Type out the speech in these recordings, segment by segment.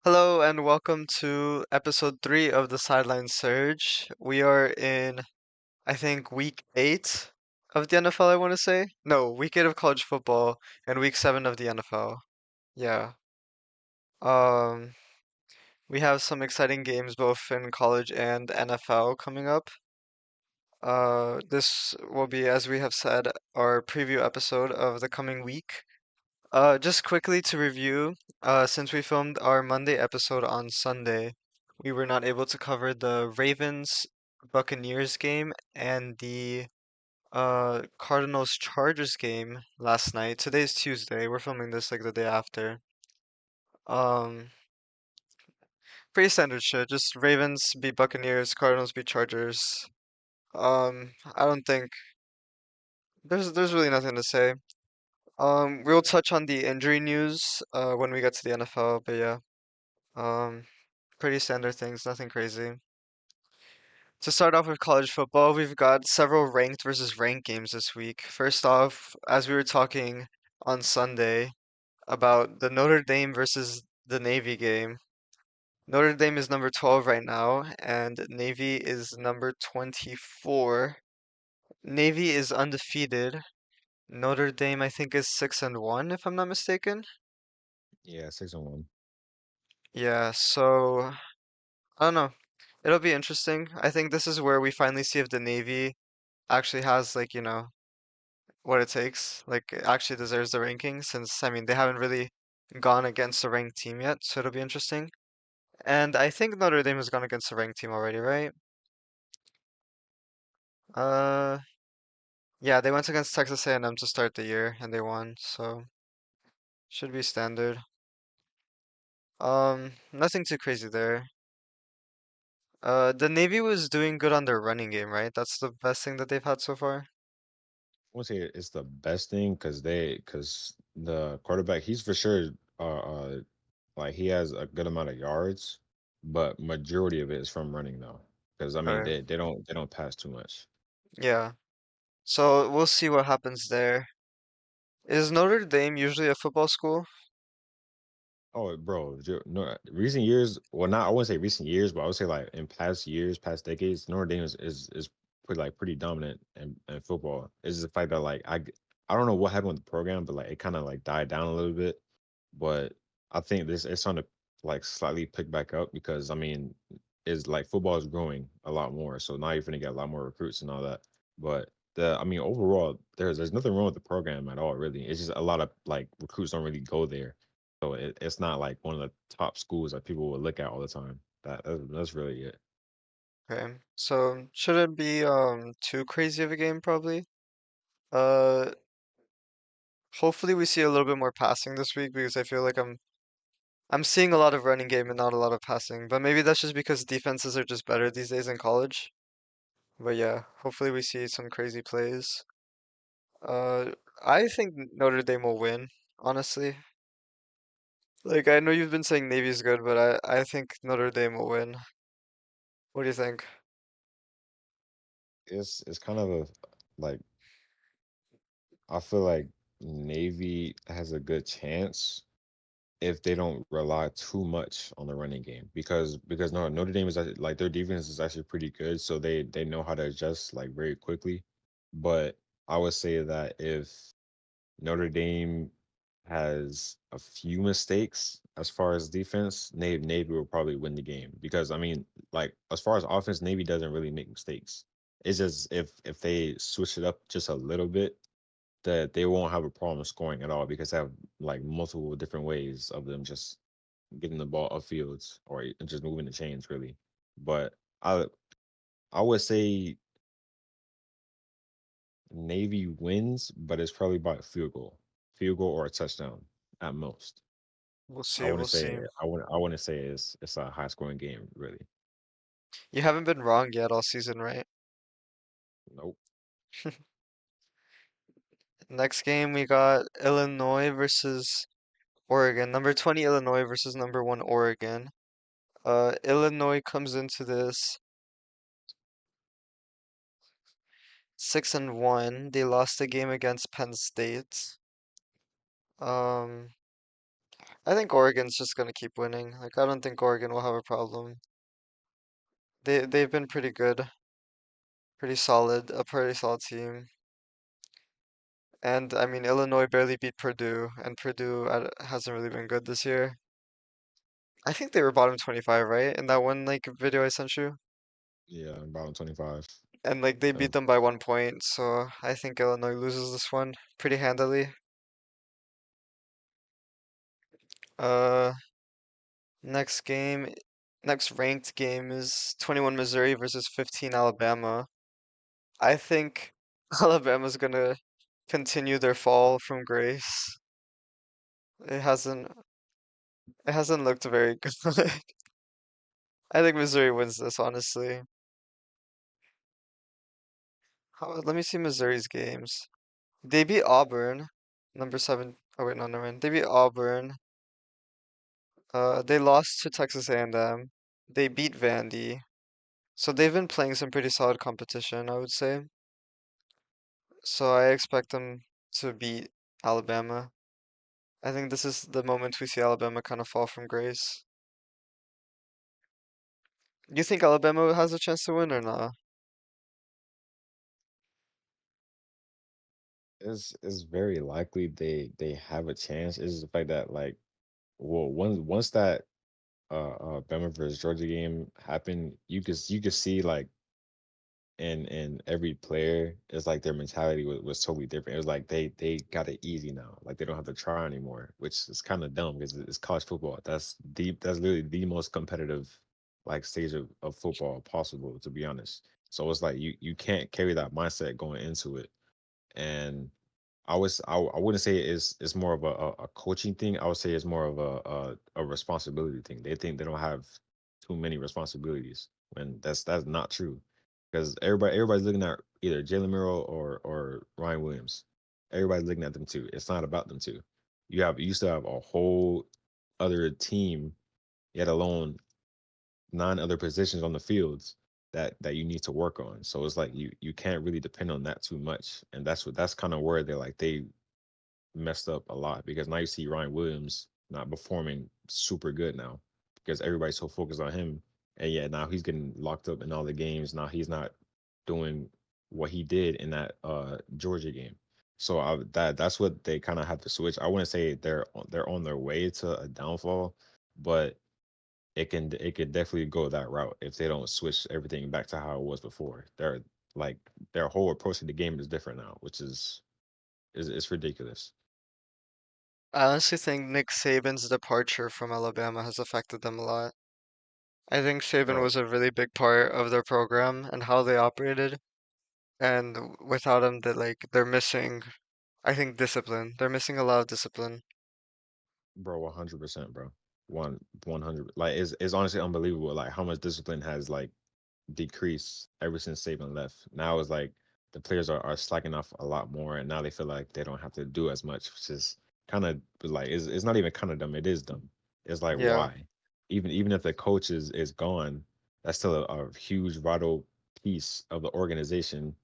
Hello and welcome to episode 3 of the Sideline Surge. We are in, I think, week 8 of the NFL, I want to say. No, week 8 of college football and week 7 of the NFL. Yeah. Um, we have some exciting games both in college and NFL coming up. This will be, as we have said, our preview episode of the coming week. Just quickly to review, since we filmed our Monday episode on Sunday, we were not able to cover the Ravens Buccaneers game and the Cardinals Chargers game last night. Today's Tuesday. We're filming this like the day after. Um, Pretty standard shit. Just Ravens beat Buccaneers, Cardinals beat Chargers. I don't think there's really nothing to say. We'll touch on the injury news when we get to the NFL, but yeah. Um, Pretty standard things, nothing crazy. To start off with college football, we've got several ranked versus ranked games this week. First off, as we were talking on Sunday about the Notre Dame versus the Navy game, Notre Dame is number 12 right now, and Navy is number 24. Navy is undefeated. Notre Dame, I think, is 6-1, if I'm not mistaken. Yeah, 6-1. Yeah, so I don't know. It'll be interesting. I think this is where we finally see if the Navy actually has what it takes, like it actually deserves the ranking since I mean they haven't really gone against a ranked team yet, so it'll be interesting. And I think Notre Dame has gone against a ranked team already, right? Uh yeah, they went against Texas A&M to start the year and they won, so should be standard. Nothing too crazy there. The Navy was doing good on their running game, right? That's the best thing that they've had so far. I won't say it's the best thing because the quarterback he's for sure like he has a good amount of yards, but majority of it is from running though. Because I mean Right. they don't pass too much. Yeah. So we'll see what happens there. Is Notre Dame usually a football school? Oh, bro, no, recent years. Well, not I wouldn't say recent years, but I would say like in past years, past decades, Notre Dame is pretty dominant in football. It's just the fact that like I don't know what happened with the program, but like it kind of like died down a little bit. But I think this it's on to like slightly pick back up because I mean, is like football is growing a lot more, so now you're gonna get a lot more recruits and all that. But the I mean, overall, there's nothing wrong with the program at all, really. It's just a lot of like recruits don't really go there, so it's not like one of the top schools that people would look at all the time. That's really it. Okay. So shouldn't be too crazy of a game probably. Uh Hopefully we see a little bit more passing this week because I feel like I'm seeing a lot of running game and not a lot of passing. But maybe that's just because defenses are just better these days in college. But yeah, hopefully we see some crazy plays. Uh I think Notre Dame will win, honestly. Like I know you've been saying Navy's good, but I think Notre Dame will win. What do you think? It's kind of a like I feel like Navy has a good chance if they don't rely too much on the running game because no Notre Dame is like their defense is actually pretty good, so they know how to adjust like very quickly. But I would say that if Notre Dame has a few mistakes as far as defense, Navy will probably win the game because I mean, like as far as offense, Navy doesn't really make mistakes. It's just if they switch it up just a little bit, that they won't have a problem scoring at all because they have like multiple different ways of them just getting the ball upfields or just moving the chains really. But I would say Navy wins, but it's probably by a field goal or a touchdown at most. We'll I see, we'll wouldn't say see. I wouldn't say it's a high scoring game really. You haven't been wrong yet all season, right? Nope. Next game we got Illinois versus Oregon. Number 20 Illinois versus number 1 Oregon. Illinois comes into this 6-1. They lost the game against Penn State. Um I think Oregon's just gonna keep winning. Like I don't think Oregon will have a problem. They've been pretty good, a pretty solid team. And I mean Illinois barely beat Purdue, and Purdue hasn't really been good this year. I think they were bottom 25, right? In that one like video I sent you. Yeah, about 25. And like they Uh, beat them by 1 point, so I think Illinois loses this one pretty handily. Uh, next game, next ranked game is 21 Missouri versus 15 Alabama. I think Alabama's gonna continue their fall from grace. It hasn't it hasn't looked very good. I think Missouri wins this, honestly. Let me see Missouri's games. They beat Auburn, number seven. Oh wait, no, never mind. They beat Auburn. They lost to Texas A&M. They beat Vandy. So they've been playing some pretty solid competition, I would say. So I expect them to beat Alabama. I think this is the moment we see Alabama kind of fall from grace. You think Alabama has a chance to win or not? it's very likely they have a chance. It's just the fact that like, well, once that Bama versus Georgia game happened, you could see like in every player, it's like their mentality was totally different. It was like they got it easy now. Like they don't have to try anymore, which is kind of dumb because it's college football. That's literally the most competitive like stage of football possible, to be honest. So it's like you can't carry that mindset going into it. And I wouldn't say it's more of a coaching thing. I would say it's more of a responsibility thing. They think they don't have too many responsibilities when that's not true. Because everybody's looking at either Jalen Murrow or Ryan Williams. Everybody's looking at them too. It's not about them too. You still have a whole other team, yet alone nine other positions on the fields that you need to work on. So it's like you can't really depend on that too much. And that's kind of where they messed up a lot because now you see Ryan Williams not performing super good now because everybody's so focused on him. And yeah, now he's getting locked up in all the games. Now he's not doing what he did in that Georgia game. So that's what they kind of have to switch. I wouldn't say they're on their way to a downfall, but it could definitely go that route if they don't switch everything back to how it was before. Like their whole approach to the game is different now, which is it's ridiculous. I honestly think Nick Saban's departure from Alabama has affected them a lot. I think Saban Bro, was a really big part of their program and how they operated. And without him, they're missing, I think, discipline. They're missing a lot of discipline. 100%, bro. 100. Like it's honestly unbelievable. Like how much discipline has like decreased ever since Saban left. Now it's like the players are slacking off a lot more, and now they feel like they don't have to do as much, which is kind of like it's not even kind of dumb. It is dumb. It's like Yeah. why? Even if the coach is gone, that's still a huge vital piece of the organization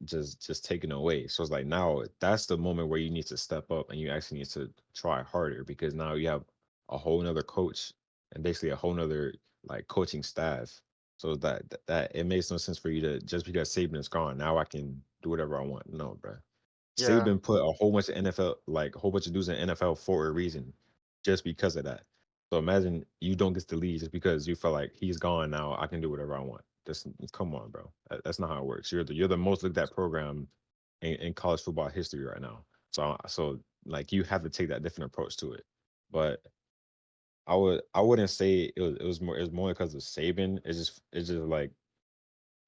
just taken away. So it's like now that's the moment where you need to step up and you actually need to try harder because now you have a whole nother coach and basically a whole nother like coaching staff. So that it makes no sense for you to just because Saban is gone, now I can do whatever I want. No, bro. Yeah. Saban put a whole bunch of NFL, like a whole bunch of dudes in NFL for a reason, just because of that. So imagine you don't get to leave just because you feel like he's gone now. I can do whatever I want. Just come on, bro. That's not how it works. You're the most looked at program in college football history right now. So like you have to take that different approach to it. But I wouldn't say it was more because of Saban. It's just like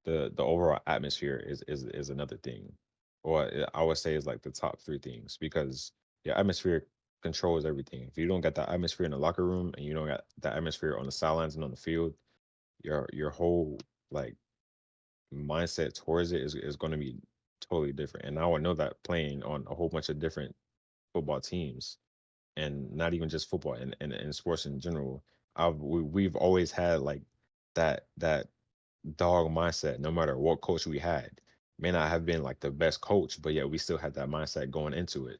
the overall atmosphere is another thing, or I would say is like the top three things because your atmosphere controls everything. If you don't get that atmosphere in the locker room and you don't got that atmosphere on the sidelines and on the field, your whole like mindset towards it is going to be totally different. And now I know that playing on a whole bunch of different football teams and not even just football and sports in general. We've always had like that dog mindset, no matter what coach we had. May not have been like the best coach, but yet we still had that mindset going into it.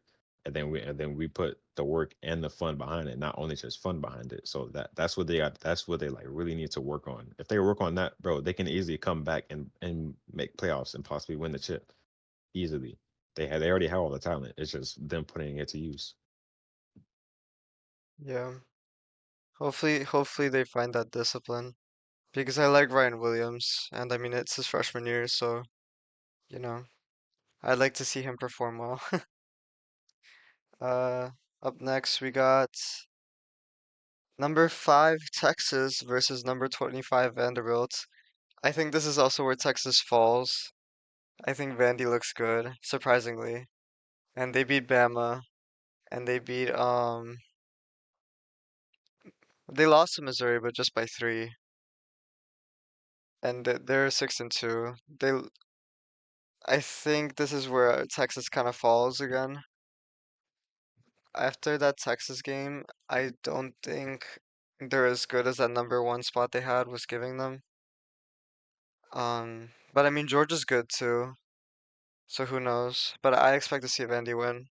and then we put the work and the fun behind it, not only just fun behind it. So that's what they got. That's what they like really need to work on. If they work on that, bro, they can easily come back and make playoffs and possibly win the chip easily. They already have all the talent. It's just them putting it to use. Yeah. Hopefully they find that discipline because I like Ryan Williams, and I mean it's his freshman year, so you know I'd like to see him perform well. Uh, Up next we got number 5 Texas versus number 25 Vanderbilt. I think this is also where Texas falls. I think Vandy looks good, surprisingly, and they beat Bama, and they lost to Missouri, but just by 3, and they're 6-2. I think this is where Texas kind of falls again. After that Texas game, I don't think they're as good as that number 1 spot they had was giving them. But I mean Georgia's good too, so who knows? But I expect to see Vandy win.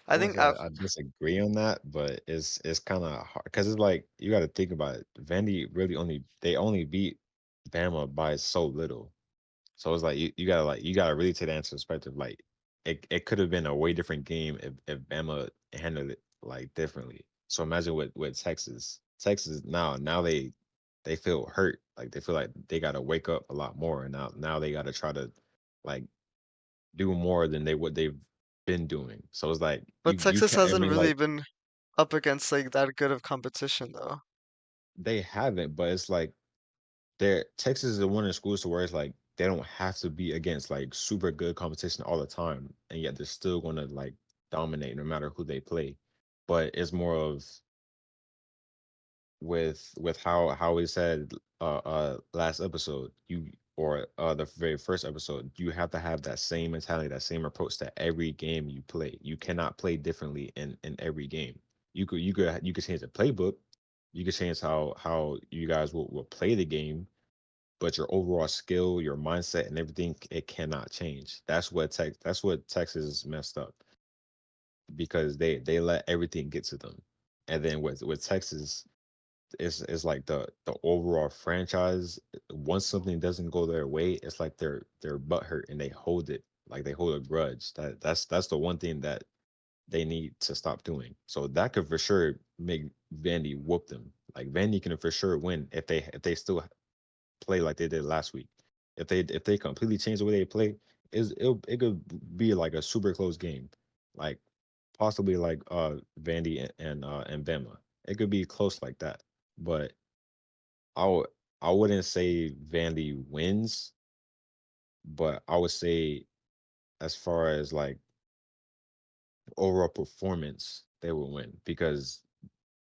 I I wouldn't think say I disagree on that, but it's kind of hard because it's like you got to think about it. Vandy really only beat Bama by so little. So it's like you gotta really take that into perspective. Like it could have been a way different game if Bama handled it like differently. So imagine with Texas. Texas now they feel hurt. Like they feel like they gotta wake up a lot more. And now they gotta try to like do more than what they've been doing. So it's like but you Texas can't. I hasn't mean, really like been up against like that good of competition though. they haven't, but it's like Texas is the one of the schools to where it's like they don't have to be against like super good competition all the time, and yet they're still gonna like dominate no matter who they play. But it's more of with how we said last episode, you or the very first episode, you have to have that same mentality, that same approach to every game you play. You cannot play differently in every game. You could change the playbook, you could change how you guys will play the game, but your overall skill, your mindset, and everything, it cannot change. That's what Texas messed up because they let everything get to them. And then with Texas, it's like the overall franchise. Once something doesn't go their way, it's like they're butthurt and they hold it, like they hold a grudge. That's the one thing that they need to stop doing. So that could for sure make Vandy whoop them. Like Vandy can for sure win if they still play like they did last week. If they completely change the way they play, it could be like a super close game, like possibly like Vandy and Bama. It could be close like that, but I would I wouldn't say Vandy wins, but I would say as far as like overall performance, they will win because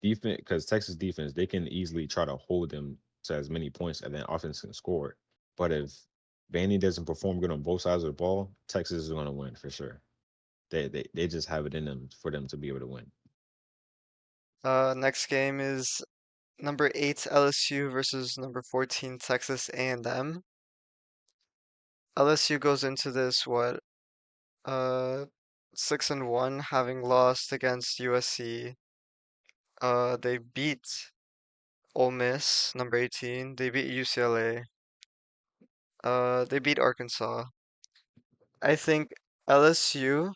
Texas defense, they can easily try to hold them to as many points and then offense can score. But if Vandy doesn't perform good on both sides of the ball, Texas is going to win for sure. They just have it in them for them to be able to win. Next game is number 8 LSU versus number 14 Texas A&M. LSU goes into this uh 6-1, having lost against USC. They beat Ole Miss, number 18. They beat UCLA. They beat Arkansas. I think LSU,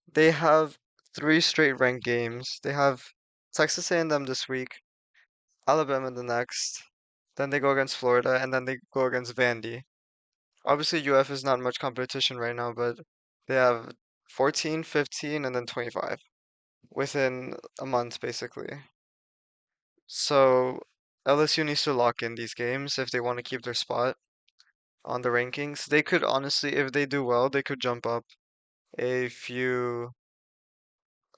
they have 3 straight ranked games. They have Texas A&M this week, Alabama the next, then they go against Florida, and then they go against Vandy. Obviously, UF is not much competition right now, but they have 14, 15, and then 25 within a month, basically. So LSU needs to lock in these games if they want to keep their spot on the rankings. They could honestly, if they do well, they could jump up a few,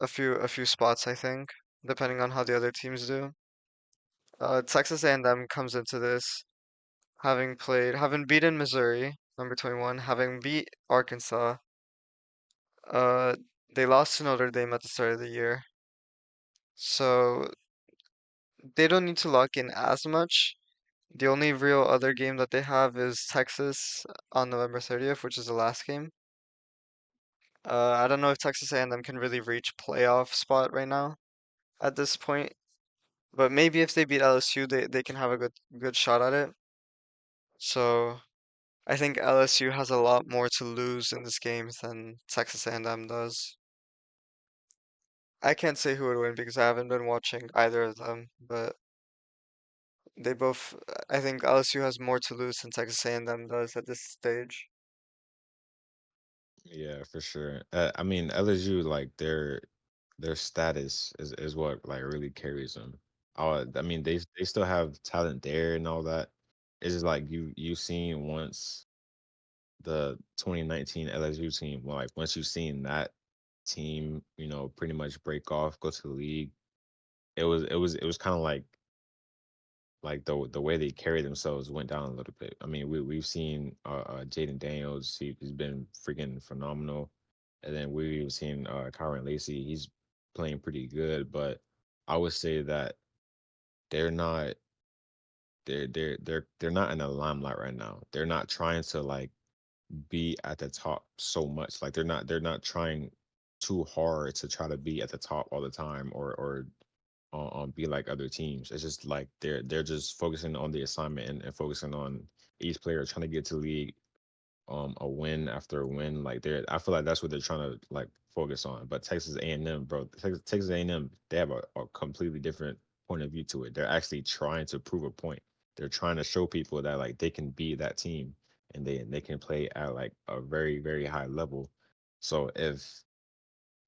a few spots, I think, depending on how the other teams do. Texas A&M comes into this having beaten Missouri, number 21, having beat Arkansas. Uh, they lost to Notre Dame at the start of the year, so they don't need to lock in as much. The only real other game that they have is Texas on November 30th, which is the last game. I don't know if Texas A&M can really reach playoff spot right now at this point, but maybe if they beat LSU, they can have a good shot at it. So I think LSU has a lot more to lose in this game than Texas A&M does. I can't say who would win because I haven't been watching either of them, but they both, I think LSU has more to lose than Texas A&M does at this stage. Yeah, for sure. I mean, LSU like their status is what like really carries them. I mean, they still have talent there and all that. It's just like you seen once the 2019 LSU team, well, like once you've seen that team, pretty much break off, go to the league, it was kind of like the way they carry themselves went down a little bit. I mean, we've seen Jaden Daniels, he's been freaking phenomenal, and then we've seen Kyron Lacey, he's playing pretty good, but I would say that they're not they're not in the limelight right now. They're not trying to like be at the top so much. Like they're not trying too hard to try to be at the top all the time or be like other teams. It's just like they're just focusing on the assignment and focusing on each player trying to get to league a win after a win. Like I feel like that's what they're trying to like focus on. But Texas A&M, bro, Texas A&M, they have a completely different point of view to it. They're actually trying to prove a point. They're trying to show people that like they can be that team and they can play at like a very very high level. So if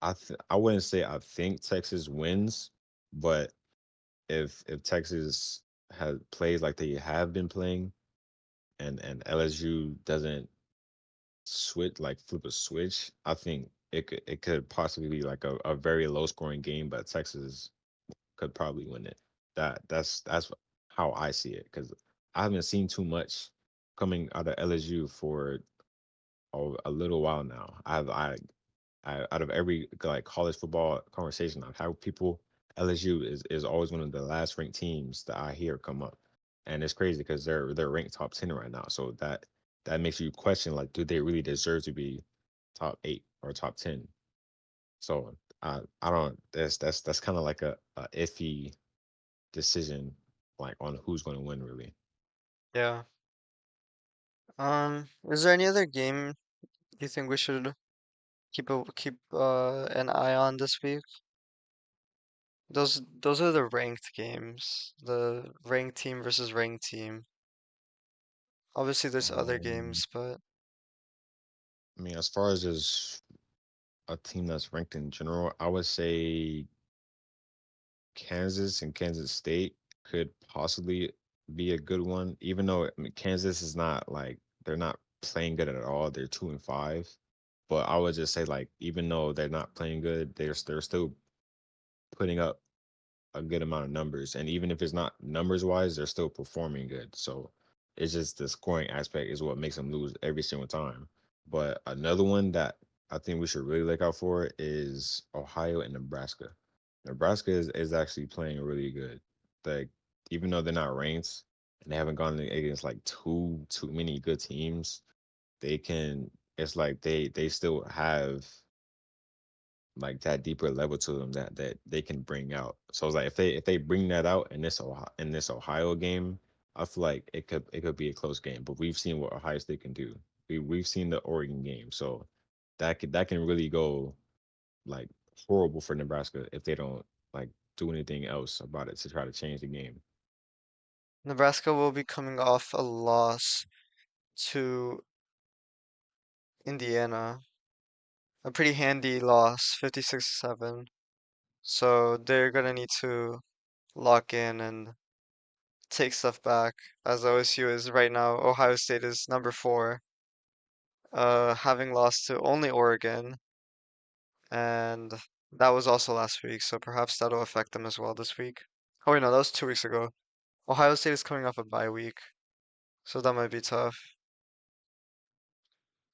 I wouldn't say I think Texas wins, but if Texas has plays like they have been playing and LSU doesn't switch like flip a switch, I think it could possibly be like a very low scoring game, but Texas could probably win it. That's how I see it because I haven't seen too much coming out of LSU for a little while now. Out of every like college football conversation I've had with people, LSU is always one of the last ranked teams that I hear come up, and it's crazy because they're ranked top 10 right now. So that makes you question like, do they really deserve to be top 8 or top 10? So I don't. That's kind of like a iffy decision, like on who's going to win really. Yeah. Is there any other game you think we should keep an eye on this week? Those are the ranked games. The ranked team versus ranked team. Obviously there's other Um, games, but I mean, as far as just a team that's ranked in general, I would say Kansas and Kansas State could possibly be a good one, even though I mean, Kansas is not like they're not playing good at all. They're 2-5, but I would just say like even though they're not playing good, they're still putting up a good amount of numbers, and even if it's not numbers wise, they're still performing good. So it's just the scoring aspect is what makes them lose every single time. But another one that I think we should really look out for is Ohio and Nebraska. Nebraska is actually playing really good. Like even though they're not ranked and they haven't gone against like too many good teams, they can. It's like they still have like that deeper level to them that they can bring out. So it's like if they bring that out in this Ohio game, I feel like it could be a close game. But we've seen what Ohio State can do. We've seen the Oregon game, so that can really go like horrible for Nebraska if they don't like do anything else about it to try to change the game. Nebraska will be coming off a loss to Indiana. A pretty handy loss, 56-7. So they're gonna need to lock in and take stuff back, as OSU is right now. Ohio State is number 4, having lost to only Oregon, and that was also last week, so perhaps that'll affect them as well this week. Oh wait, no, that was 2 weeks ago. Ohio State is coming off a bye week, so that might be tough.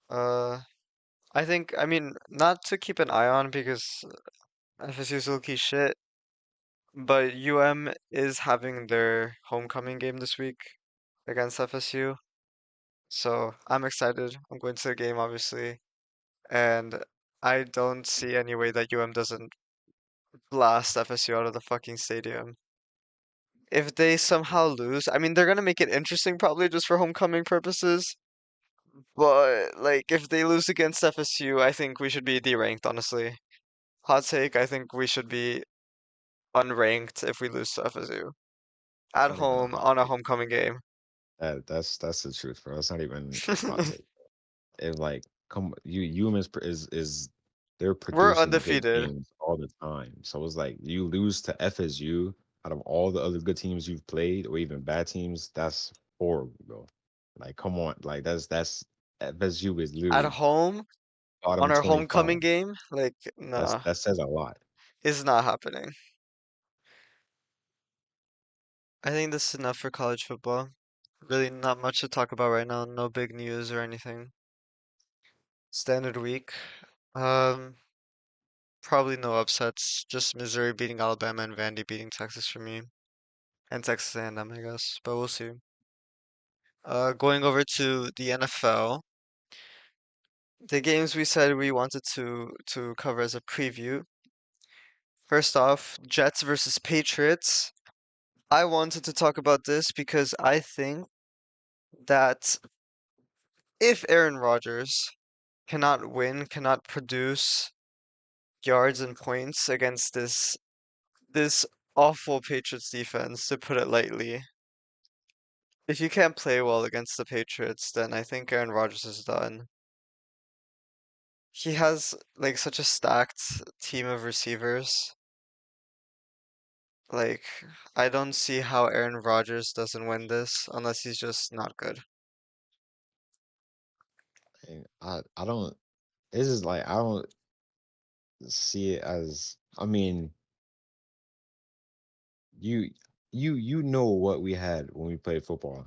Uh, I mean, not to keep an eye on because FSU's low-key shit, but UM is having their homecoming game this week against FSU. So I'm excited. I'm going to the game, obviously. And I don't see any way that UM doesn't blast FSU out of the fucking stadium. If they somehow lose, I mean, they're gonna make it interesting probably just for homecoming purposes. But like, if they lose against FSU, I think we should be deranked, honestly. Hot take, I think we should be unranked if we lose to FSU It's at not even a home hot on a take. homecoming game. That's the truth, bro. It's not even a hot take. It like come you UM is they're We're producing good undefeated games all the time. So it's like you lose to FSU out of all the other good teams you've played or even bad teams, that's horrible, bro. Like come on, like that's FSU is at literally home on bottom our 25. homecoming game. Like, nah, That says a lot. it's not happening. I think this is enough for college football. Really not much to talk about right now. No big news or anything. Standard week. Um, Probably no upsets. Just Missouri beating Alabama and Vandy beating Texas for me. And Texas A&M, I guess. But we'll see. Going over to the NFL. The games we said we wanted to cover as a preview. First off, Jets versus Patriots. I wanted to talk about this because I think that if Aaron Rodgers cannot win, cannot produce yards and points against this awful Patriots defense, to put it lightly. If you can't play well against the Patriots, then I think Aaron Rodgers is done. He has like such a stacked team of receivers. Like, I don't see how Aaron Rodgers doesn't win this unless he's just not good. And I don't this is like I don't see it as I mean, you you know what we had when we played football.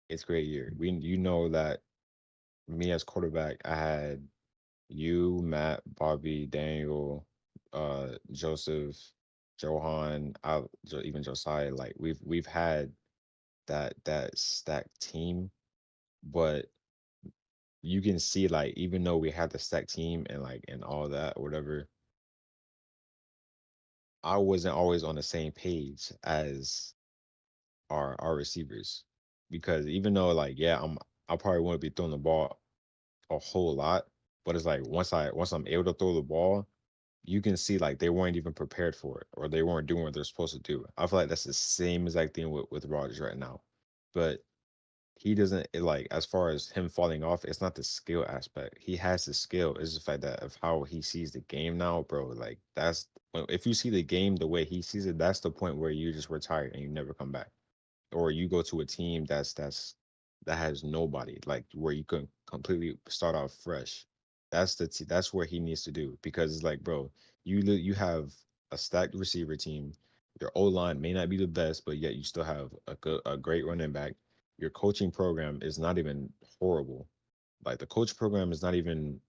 It's great year. We you know that me as quarterback, I had you, Matt, Bobby, Daniel, Joseph, Johan, even Josiah. Like we've had that stacked team, but you can see like even though we had the stacked team and like and all that or whatever, I wasn't always on the same page as our receivers because even though like yeah I probably want to be throwing the ball a whole lot, but it's like once I'm able to throw the ball, you can see like they weren't even prepared for it or they weren't doing what they're supposed to do. I feel like that's the same exact thing with Rodgers right now. But he doesn't like as far as him falling off, it's not the skill aspect. He has the skill. It's the fact that of how he sees the game now, bro. Like that's if you see the game the way he sees it, that's the point where you just retire and you never come back or you go to a team that has nobody, like where you can completely start off fresh. That's where he needs to do because it's like, bro, you have a stacked receiver team. Your O line may not be the best, but yet you still have a great running back. Your coaching program is not even horrible. Like the coach program is not even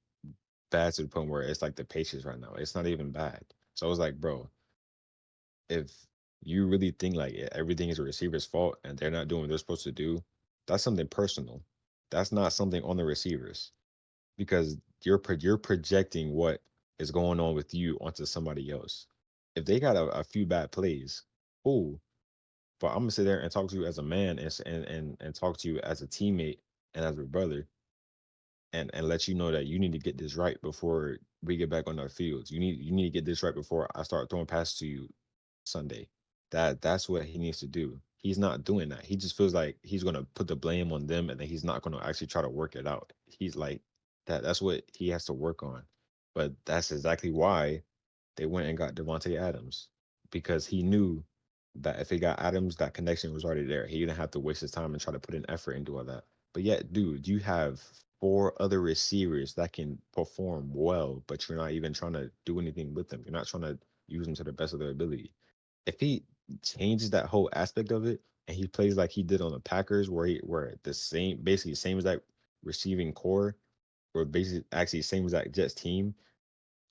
bad to the point where it's like the Patriots right now. It's not even bad. So I was like, bro, if you really think like everything is a receiver's fault and they're not doing what they're supposed to do, that's something personal. That's not something on the receivers because you're projecting what is going on with you onto somebody else. If they got a few bad plays, cool. But I'm gonna sit there and talk to you as a man and talk to you as a teammate and as a brother and let you know that you need to get this right before we get back on our fields. You need to get this right before I start throwing passes to you Sunday. That's what he needs to do. He's not doing that. He just feels like he's gonna put the blame on them and then he's not gonna actually try to work it out. He's like that's what he has to work on. But that's exactly why they went and got Devontae Adams because he knew that if he got Adams, that connection was already there. He didn't have to waste his time and try to put in effort and do all that. But yet, dude, you have four other receivers that can perform well, but you're not even trying to do anything with them. You're not trying to use them to the best of their ability. If he changes that whole aspect of it and he plays like he did on the Packers, where the same basically same exact receiving core, or basically actually same exact Jets team,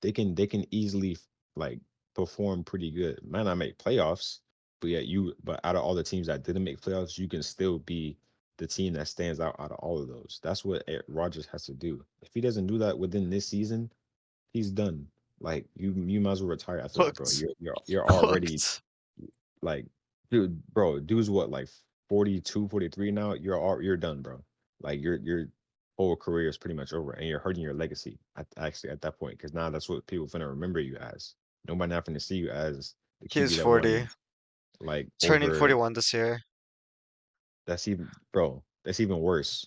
they can easily like perform pretty good. Might not make playoffs, but out of all the teams that didn't make playoffs, you can still be the team that stands out of all of those. That's what Rodgers has to do. If he doesn't do that within this season, He's done. Like you might as well retire after that, bro. Cooked. You're already Cooked. like, dude, bro, dude's what, like 42, 43 now? You're done, bro. Like your whole career is pretty much over, and you're hurting your legacy actually at that point, because now that's what people finna remember you as. Nobody not finna see you as the He's QB that 40. won like Turning over. 41 this year. That's even, bro. That's even worse.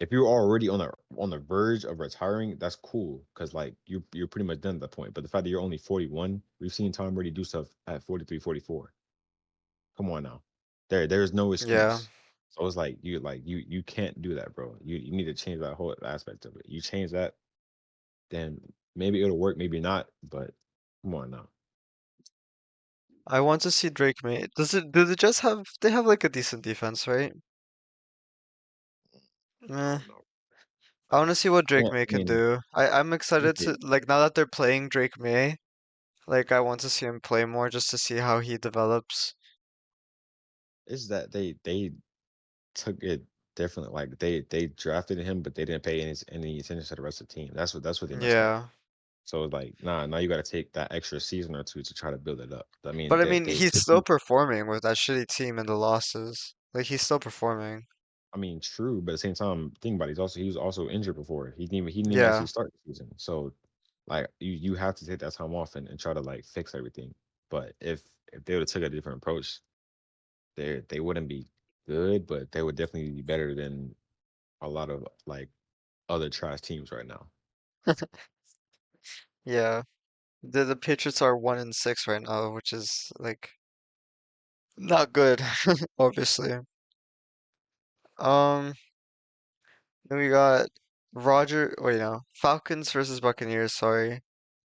If you're already on the verge of retiring, that's cool because like you're pretty much done at that point. But the fact that you're only 41, we've seen Tom Brady do stuff at 43, 44. Come on now. There's no Yeah. excuse. So it's like you can't do that, bro. You need to change that whole aspect of it. You change that, then maybe it'll work, maybe not, but come on now. I want to see Drake May. Do the Jets have they have like a decent defense, right? I Meh. don't know. I want to see what Drake May I can mean, do. I'm is excited it to like now that they're playing Drake May, like I want to see him play more just to see how he develops. is that they took it differently. Like they drafted him, but they didn't pay any attention to the rest of the team. That's what they messed up. Yeah. So it's like, nah, now you got to take that extra season or two to try to build it up. I mean, But I they mean, they he's if still you, performing with that shitty team and the losses. Like he's still performing. I mean, true, but at the same time, think about it. He was also injured before. He didn't even actually Yeah. start the season. So like you have to take that time off and try to like fix everything. But if they would have took a different approach, they wouldn't be good, but they would definitely be better than a lot of like other trash teams right now. Yeah. The Patriots are 1-6 right now, which is like not good, obviously. Um, then we got wait, no, Falcons versus Buccaneers, sorry.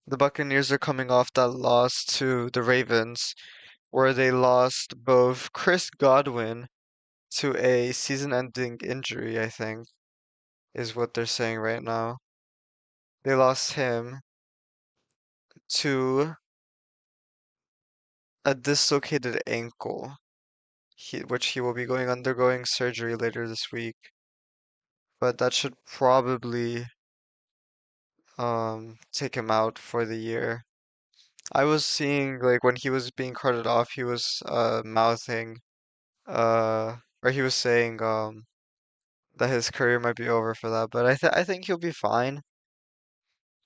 The Buccaneers are coming off that loss to the Ravens, where they lost both Chris Godwin to a season-ending injury, I think, is what they're saying right now. They lost him to a dislocated ankle, which he will be undergoing surgery later this week. But that should probably take him out for the year. I was seeing like when he was being carted off, he was mouthing or he was saying that his career might be over for that, but I think he'll be fine.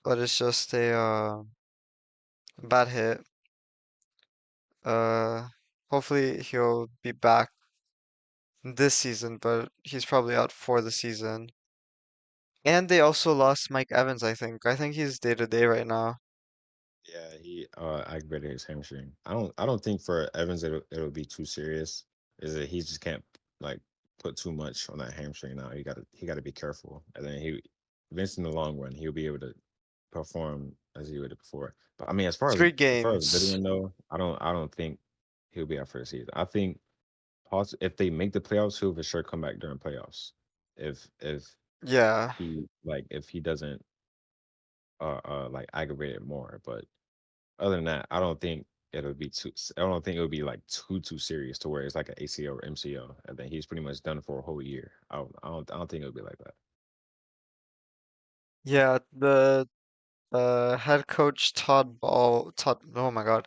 But it's just a bad hit. Uh, hopefully he'll be back this season, but he's probably out for the season. And they also lost Mike Evans, I think. I think he's day to day right now. Yeah, he aggravated his hamstring. I don't think for Evans it'll be too serious. Is that he just can't like put too much on that hamstring now. He gotta be careful. And then he eventually in the long run he'll be able to perform as he would before. But I mean Three as far as games. Goodwin though, I don't think he'll be out for the season. I think if they make the playoffs, he'll for sure come back during playoffs. If Yeah. if he doesn't like aggravate it more. But other than that, I don't think it'll be too. I don't think it'll be like too serious to where it's like an ACL or MCL. I think he's pretty much done for a whole year. I don't think it'll be like that. Yeah, the head coach oh my God.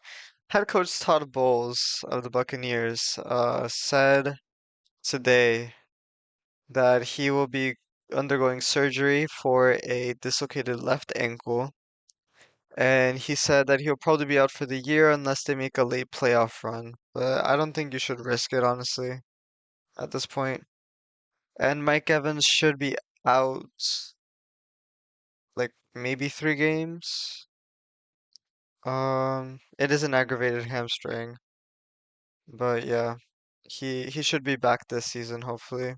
Head coach Todd Bowles of the Buccaneers said today that he will be undergoing surgery for a dislocated left ankle, and he said that he'll probably be out for the year unless they make a late playoff run. But I don't think you should risk it, honestly, at this point. And Mike Evans should be out like maybe 3 games. It is an aggravated hamstring, but yeah, he should be back this season, hopefully.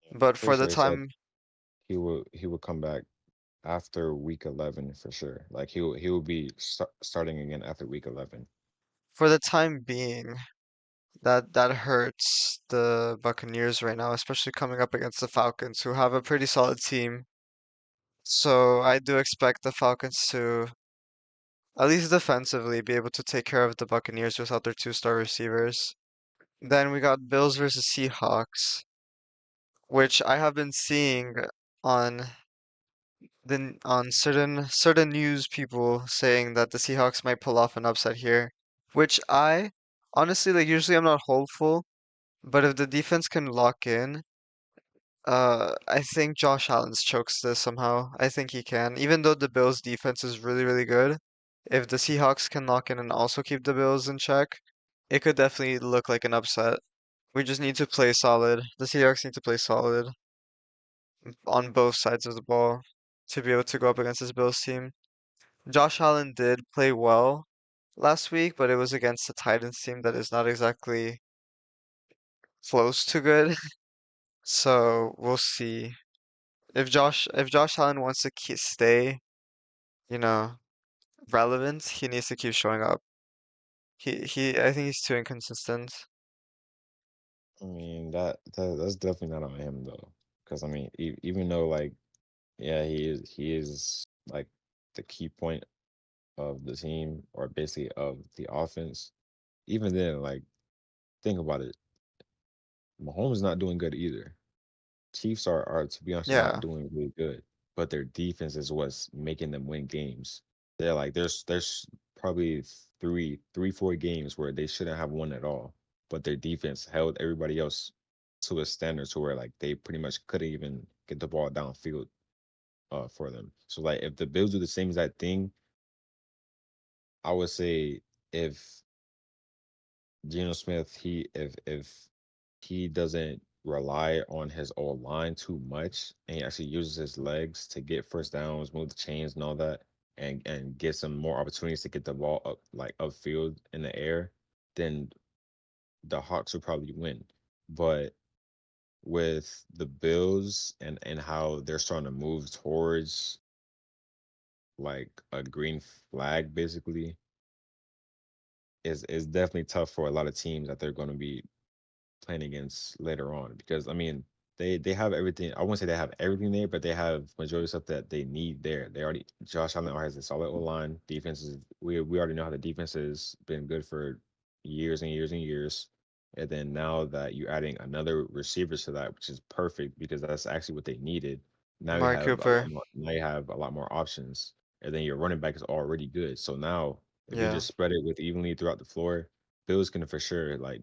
Yeah, I'm But pretty for the sure he said time he will come back after week 11 for sure. Like he will be starting again after week 11. for the time being, that hurts the Buccaneers right now, especially coming up against the Falcons, who have a pretty solid team. So I do expect the Falcons to, at least defensively, be able to take care of the Buccaneers without their two-star receivers. Then we got Bills versus Seahawks, which I have been seeing on then on certain news people saying that the Seahawks might pull off an upset here, which I honestly like usually I'm not hopeful, but if the defense can lock in, I think Josh Allen chokes this somehow. I think he can. Even though the Bills defense is really, really good, if the Seahawks can lock in and also keep the Bills in check, it could definitely look like an upset. We just need to play solid. The Seahawks need to play solid on both sides of the ball to be able to go up against this Bills team. Josh Allen did play well last week, but it was against the Titans team that is not exactly close to good. So we'll see. If Josh Allen wants to stay, you know, relevant, he needs to keep showing up. I think he's too inconsistent. I mean that's definitely not on him though, because I mean even though like yeah he is like the key point of the team or basically of the offense. Even then, like think about it, Mahomes is not doing good either. Chiefs are to be honest not Yeah, doing really good, but their defense is what's making them win games. They're like there's probably four games where they shouldn't have won at all, but their defense held everybody else to a standard to where like they pretty much couldn't even get the ball downfield for them. So like if the Bills do the same exact thing, I would say if Geno Smith, if he doesn't rely on his old line too much, and he actually uses his legs to get first downs, move the chains, and all that, and get some more opportunities to get the ball up like upfield in the air, then the Hawks would probably win. But with the Bills and how they're starting to move towards like a green flag, basically, is definitely tough for a lot of teams that they're going to be playing against later on because I mean they have everything. I won't say they have everything there, but they have majority of stuff that they need there. They already Josh Allen already has a solid O line. Defense is we already know how the defense has been good for years and years and years. And then now that you're adding another receiver to that, which is perfect because that's actually what they needed. Now you Amari have a lot Cooper. more. Now you have a lot more options, and then your running back is already good. So now if you Yeah, just spread it with evenly throughout the floor, Bills can for sure like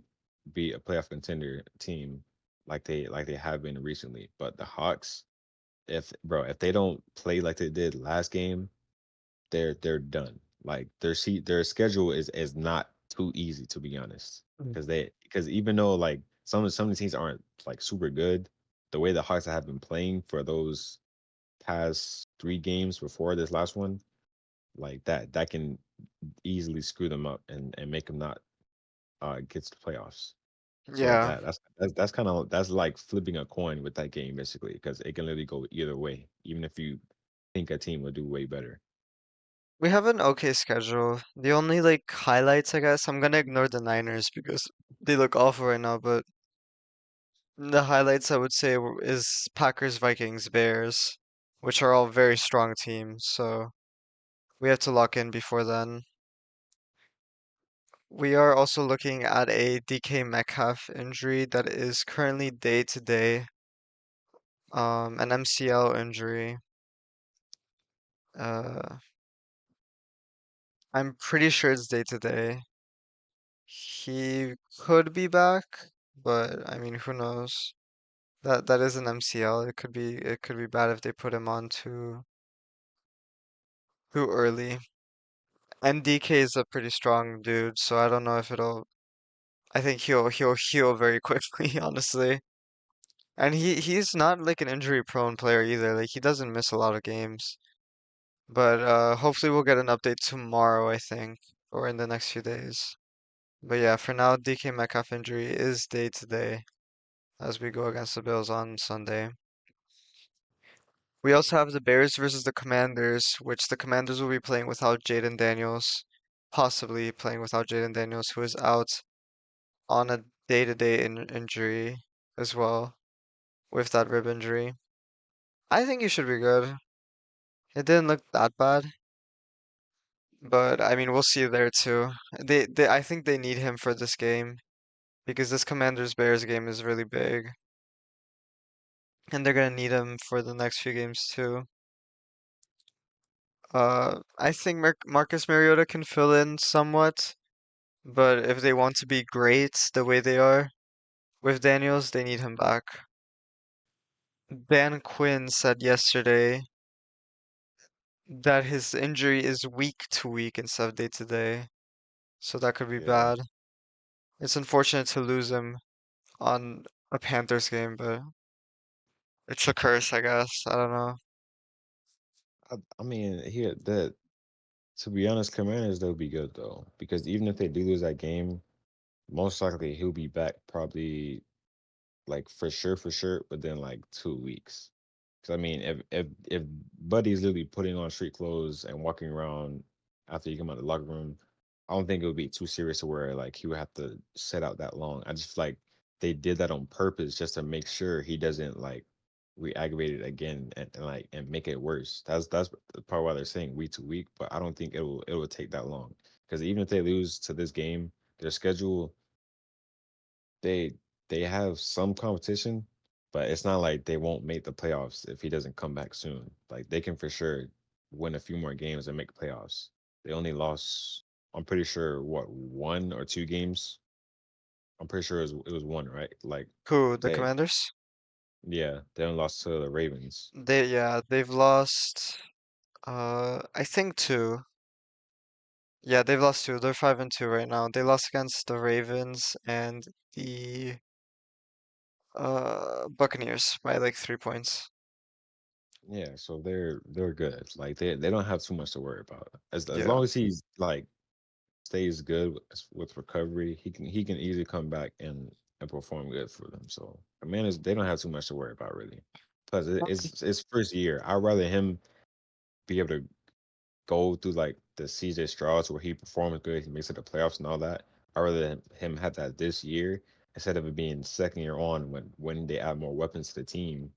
be a playoff contender team like they have been recently. But the Hawks, if they don't play like they did last game, they're done. Like their schedule is not too easy to be honest. Mm. Because even though like some of the teams aren't like super good, the way the Hawks have been playing for those past 3 games before this last one, like that can easily screw them up and make them not get to the playoffs. So yeah. that's kind of that's like flipping a coin with that game basically because it can literally go either way, even if you think a team will do way better. We have an okay schedule. The only like highlights, I guess, I'm gonna ignore the Niners because they look awful right now, but the highlights I would say is Packers, Vikings, Bears, which are all very strong teams, so we have to lock in before then. We are also looking at a DK Metcalf injury that is currently day to day, an MCL injury. Uh, I'm pretty sure it's day to day. He could be back, but I mean, who knows? That is an MCL. It could be bad if they put him on too early. And DK is a pretty strong dude, so I don't know if it'll. I think he'll heal very quickly, honestly. And he's not like an injury prone player either. Like he doesn't miss a lot of games. But hopefully we'll get an update tomorrow, I think, or in the next few days. But yeah, for now, DK Metcalf injury is day to day as we go against the Bills on Sunday. We also have the Bears versus the Commanders, which the Commanders will be playing without Jaden Daniels, possibly playing without Jaden Daniels, who is out on a day-to-day injury as well with that rib injury. I think he should be good. It didn't look that bad, but I mean, we'll see there too. I think they need him for this game because this Commanders Bears game is really big, and they're gonna need him for the next few games too. I think Marcus Mariota can fill in somewhat, but if they want to be great the way they are with Daniels, they need him back. Dan Quinn said yesterday that his injury is week to week instead of day to day, so that could be Yeah. bad. It's unfortunate to lose him on a Panthers game, but it's a curse, I guess. I don't know. I mean, here that to be honest, Commanders they'll be good though because even if they do lose that game, most likely he'll be back probably like for sure, within like 2 weeks. Because I mean, if Buddy's literally putting on street clothes and walking around after you come out of the locker room, I don't think it would be too serious to where like he would have to sit out that long. I just feel like they did that on purpose just to make sure he doesn't like re-aggravate it again and make it worse. That's part why they're saying week to week, but I don't think it will take that long. Because even if they lose to this game, their schedule they they have some competition, but it's not like they won't make the playoffs if he doesn't come back soon. Like they can for sure win a few more games and make playoffs. They only lost, I'm pretty sure, what, 1 or 2 games. I'm pretty sure it was one, right? Like Who, the they, Commanders? yeah, they only lost to the Ravens. Yeah, they've lost, I think two. Yeah, they've lost two. They're 5-2 right now. They lost against the Ravens and the Buccaneers by like 3 points. Yeah, so they're good. Like they don't have too much to worry about. As Yeah. long as he's like stays good with recovery, he can easily come back and perform good for them. So I mean, they don't have too much to worry about really. Plus, it's first year. I'd rather him be able to go through like the CJ Strauss where he performs good, he makes it to playoffs and all that. I'd rather him have that this year instead of it being second year on when they add more weapons to the team.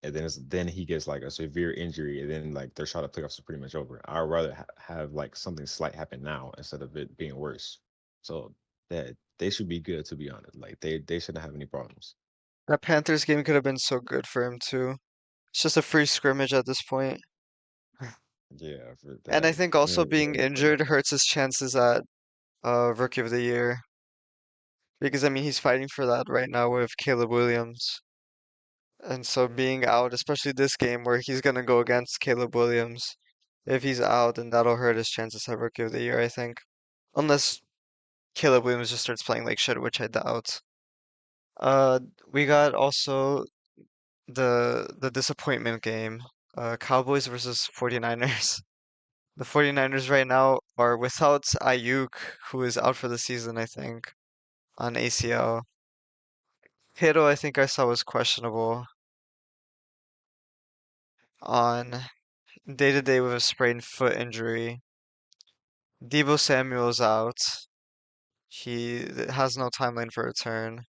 And then he gets like a severe injury, and then like their shot at playoffs is pretty much over. I'd rather have like something slight happen now instead of it being worse. So that they should be good to be honest. Like they shouldn't have any problems. That Panthers game could have been so good for him too. It's just a free scrimmage at this point. Yeah, for And I that. think also being Yeah, for injured hurts his chances at Rookie of the Year. Because I mean he's fighting for that right now with Caleb Williams. And so being out, especially this game where he's gonna go against Caleb Williams, if he's out, then that'll hurt his chances at Rookie of the Year, I think. Unless Caleb Williams just starts playing like shit, which I doubt. Uh, we got also the disappointment game. Cowboys versus 49ers. The 49ers right now are without Ayuk, who is out for the season, I think, on ACL. Kittle, I think I saw was questionable on day-to-day with a sprained foot injury. Debo Samuel's out. He has no timeline for return.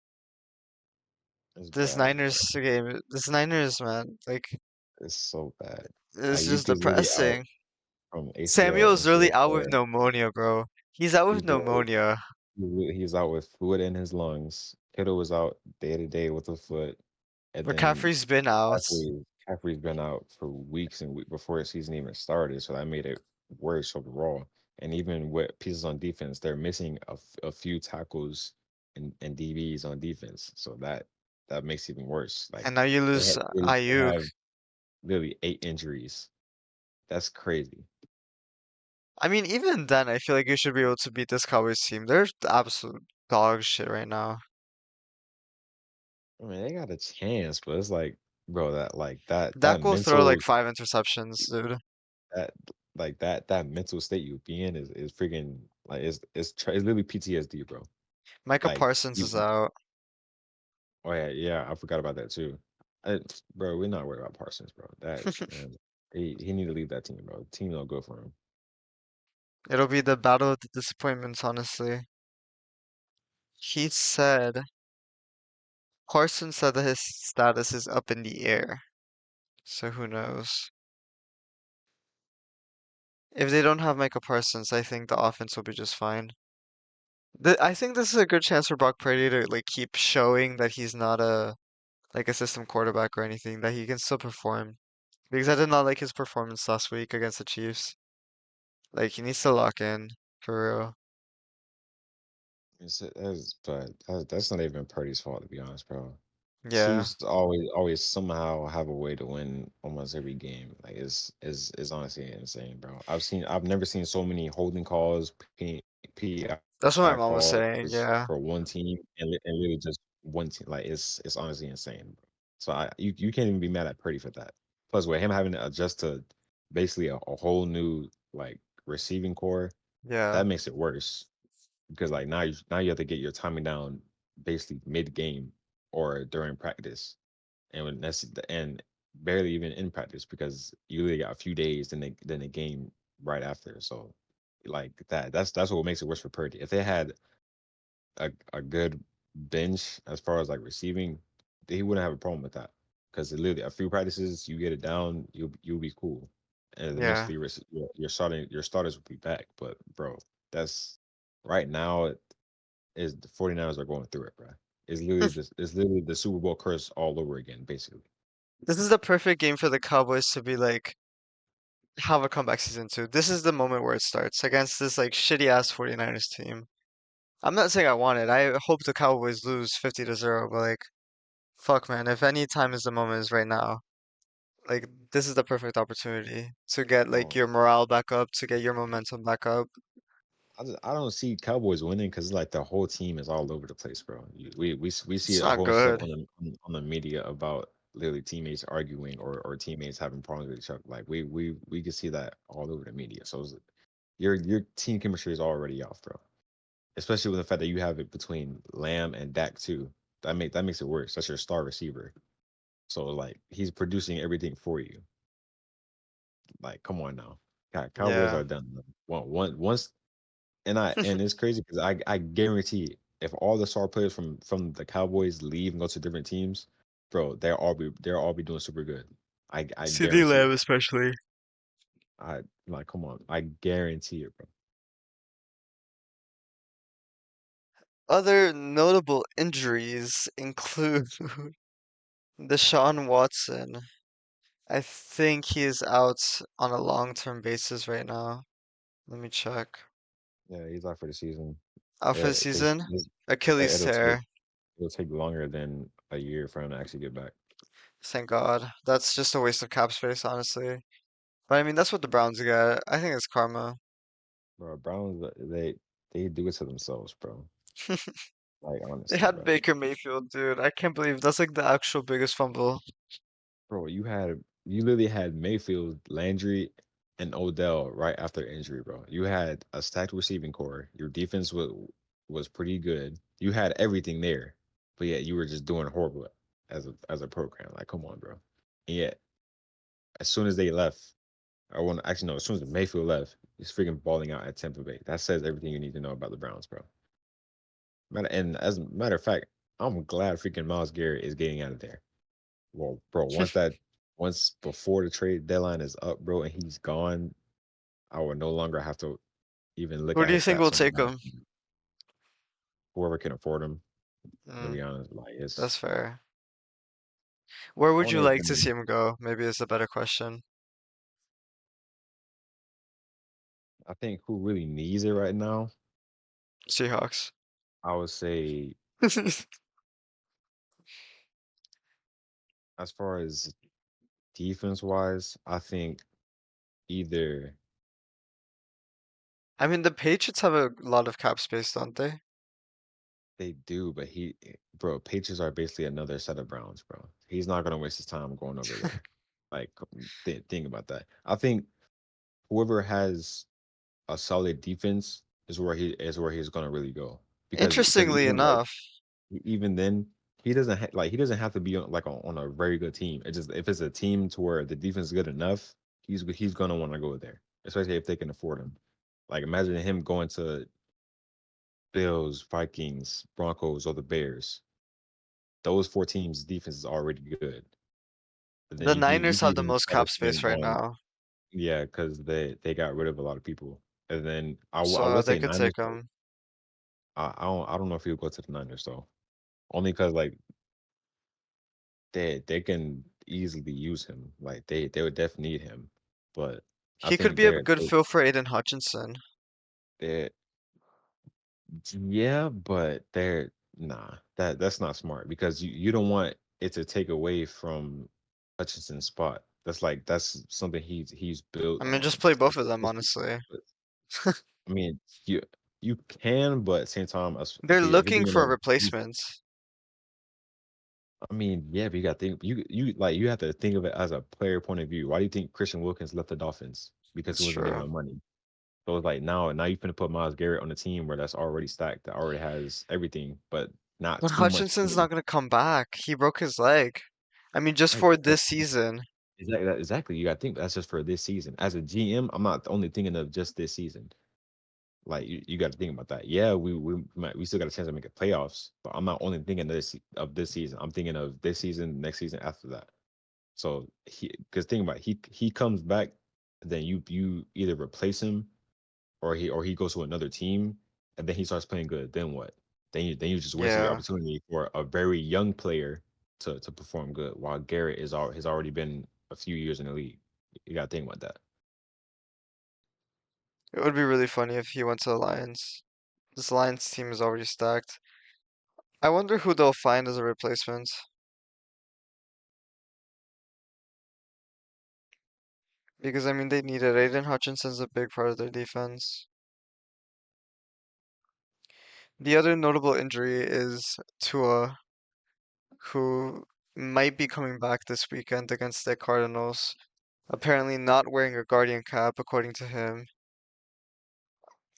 it's This bad, bro. Niners game, this Niners, man, like, It's so bad. it's just Ayuk is literally out depressing. from ACL, Samuel's really MCL out with tear. pneumonia, bro. He's out with He's literally pneumonia. he's out with fluid in his lungs. Kittle was out day to day with a foot, and then McCaffrey's been out. McCaffrey's been out for weeks and weeks before the season even started, so that made it worse overall. And even with pieces on defense, they're missing a few tackles and DBs on defense, so that makes it even worse. Like And now you lose they Ayuk. have literally 8 injuries. That's crazy. I mean, even then, I feel like you should be able to beat this Cowboys team. They're absolute dog shit right now. I mean, they got a chance, but it's like, bro, that Dak will throw like mental 5 interceptions, dude. that that mental state you be in is freaking like it's literally PTSD, bro. Micah Like, Parsons is out. oh yeah, yeah, I forgot about that too. Bro, we're not worried about Parsons, bro. That man, he need to leave that team, bro. The team don't go for him. It'll be the battle of the disappointments, honestly. He said, Parsons said that his status is up in the air. So who knows? If they don't have Micah Parsons, I think the offense will be just fine. I think this is a good chance for Brock Purdy to like keep showing that he's not a system quarterback or anything, that he can still perform. Because I did not like his performance last week against the Chiefs. Like he needs to lock in for real. That's not even Purdy's fault to be honest, bro. Yeah. Chiefs always somehow have a way to win almost every game. Like it's honestly insane, bro. I've never seen so many holding calls, That's what my PI mom was saying. calls Yeah. for one team and literally just one team. Like it's honestly insane, bro. So you can't even be mad at Purdy for that. Plus, with him having to adjust to basically a whole new like receiving core, Yeah. that makes it worse because like now you have to get your timing down basically mid game or during practice, and when that's and barely even in practice because you really got a few days then the game right after. So like that's what makes it worse for Purdy. If they had a good bench as far as like receiving, he wouldn't have a problem with that because literally a few practices you get it down, you'll be cool, and Yeah. eventually your starters will be back. But bro, that's right now is the 49ers are going through it, bro. It's literally the Super Bowl curse all over again, basically. This is the perfect game for the Cowboys to be like have a comeback season too. This is the moment where it starts against this like shitty ass 49ers team. I'm not saying I want it. I hope the Cowboys lose 50-0, but like fuck man, if any time is the moment is right now. Like this is the perfect opportunity to get like Bro, your morale back up, to get your momentum back up. I don't see Cowboys winning because like the whole team is all over the place, bro. We see It's a not whole stuff good. on the media about literally teammates arguing or teammates having problems with each other. Like we can see that all over the media. So your team chemistry is already off, bro. Especially with the fact that you have it between Lamb and Dak too. That makes it worse. That's your star receiver. So like he's producing everything for you. Like come on now. God, Cowboys Yeah. are done. Once and it's crazy because I guarantee if all the star players from the Cowboys leave and go to different teams, bro, they'll all be doing super good. I CD guarantee Lamb it. especially. I like come on, I guarantee it, bro. Other notable injuries include Deshaun Watson. I think he is out on a long-term basis right now. Let me check. Yeah, he's out for the season. Out for Yeah, the season? Achilles it'll take tear. longer than a year for him to actually get back. Thank God. That's just a waste of cap space, honestly. But I mean, that's what the Browns get. I think it's karma. Bro, Browns they do it to themselves, bro. Like They honestly, had bro. Baker Mayfield, dude. I can't believe that's like the actual biggest fumble. Bro, you literally had Mayfield, Landry, and Odell right after injury, bro. You had a stacked receiving core. Your defense was pretty good. You had everything there, but yet you were just doing horrible as a program. Like, come on, bro. And yet, as soon as they left, I want actually no, as soon as Mayfield left, he's freaking balling out at Tampa Bay. That says everything you need to know about the Browns, bro. And as a matter of fact, I'm glad freaking Miles Garrett is getting out of there. Well, bro, once before the trade deadline is up, bro, and he's gone, I will no longer have to even look Who at do you his think will stats on the take back. him? Whoever can afford him, to Mm, be honest, like it's that's fair. Where would you only if like the to see him go? Maybe it's a better question. I think who really needs it right now, Seahawks. I would say as far as defense wise, I think either I mean, the Patriots have a lot of cap space, don't they? they do, but bro, Patriots are basically another set of Browns, bro. He's not gonna waste his time going over there. Like, think about that. I think whoever has a solid defense is where he's gonna really go because Interestingly even like enough, even then he doesn't have to be on a very good team. It just if it's a team to where the defense is good enough, he's gonna want to go there, especially if they can afford him. Like imagine him going to Bills, Vikings, Broncos, or the Bears. Those four teams' defense is already good, but then the you Niners can have the even most try to cap see him space right going. now, Yeah, because they got rid of a lot of people, and then I so would they say could Niners. take him. I don't know if he'll go to the Niners though. Only because like they can easily use him. Like they would definitely need him. But I He could think be a good fill for Aiden Hutchinson. they're yeah, but they're nah. That's not smart because you don't want it to take away from Hutchinson's spot. That's something he's built I mean, just on. play both of them, honestly. But, I mean, you can, but at the same time, They're if you're looking thinking for of you, replacements. I mean, yeah, but you got to think you have to think of it as a player point of view. Why do you think Christian Wilkins left the Dolphins? Because he It's wasn't getting true. the money. So it's like now you finna put Miles Garrett on a team where that's already stacked, that already has everything, but not But too much Hutchinson's pay. not gonna come back. He broke his leg. I mean, just Right, for but this season. exactly. You got to think that's just for this season. As a GM, I'm not only thinking of just this season. Like you got to think about that. Yeah, we still got a chance to make it playoffs, but I'm not only thinking of this season. I'm thinking of this season, next season, after that. So because think about it, he comes back, then you either replace him or he goes to another team, and then he starts playing good. Then what? Then you just wasted your Yeah, opportunity for a very young player to perform good, while Garrett has already been a few years in the league. You got to think about that. it would be really funny if he went to the Lions. This Lions team is already stacked. I wonder who they'll find as a replacement. Because, I mean, they need it. Aiden Hutchinson's a big part of their defense. The other notable injury is Tua, who might be coming back this weekend against the Cardinals. Apparently not wearing a Guardian cap, according to him.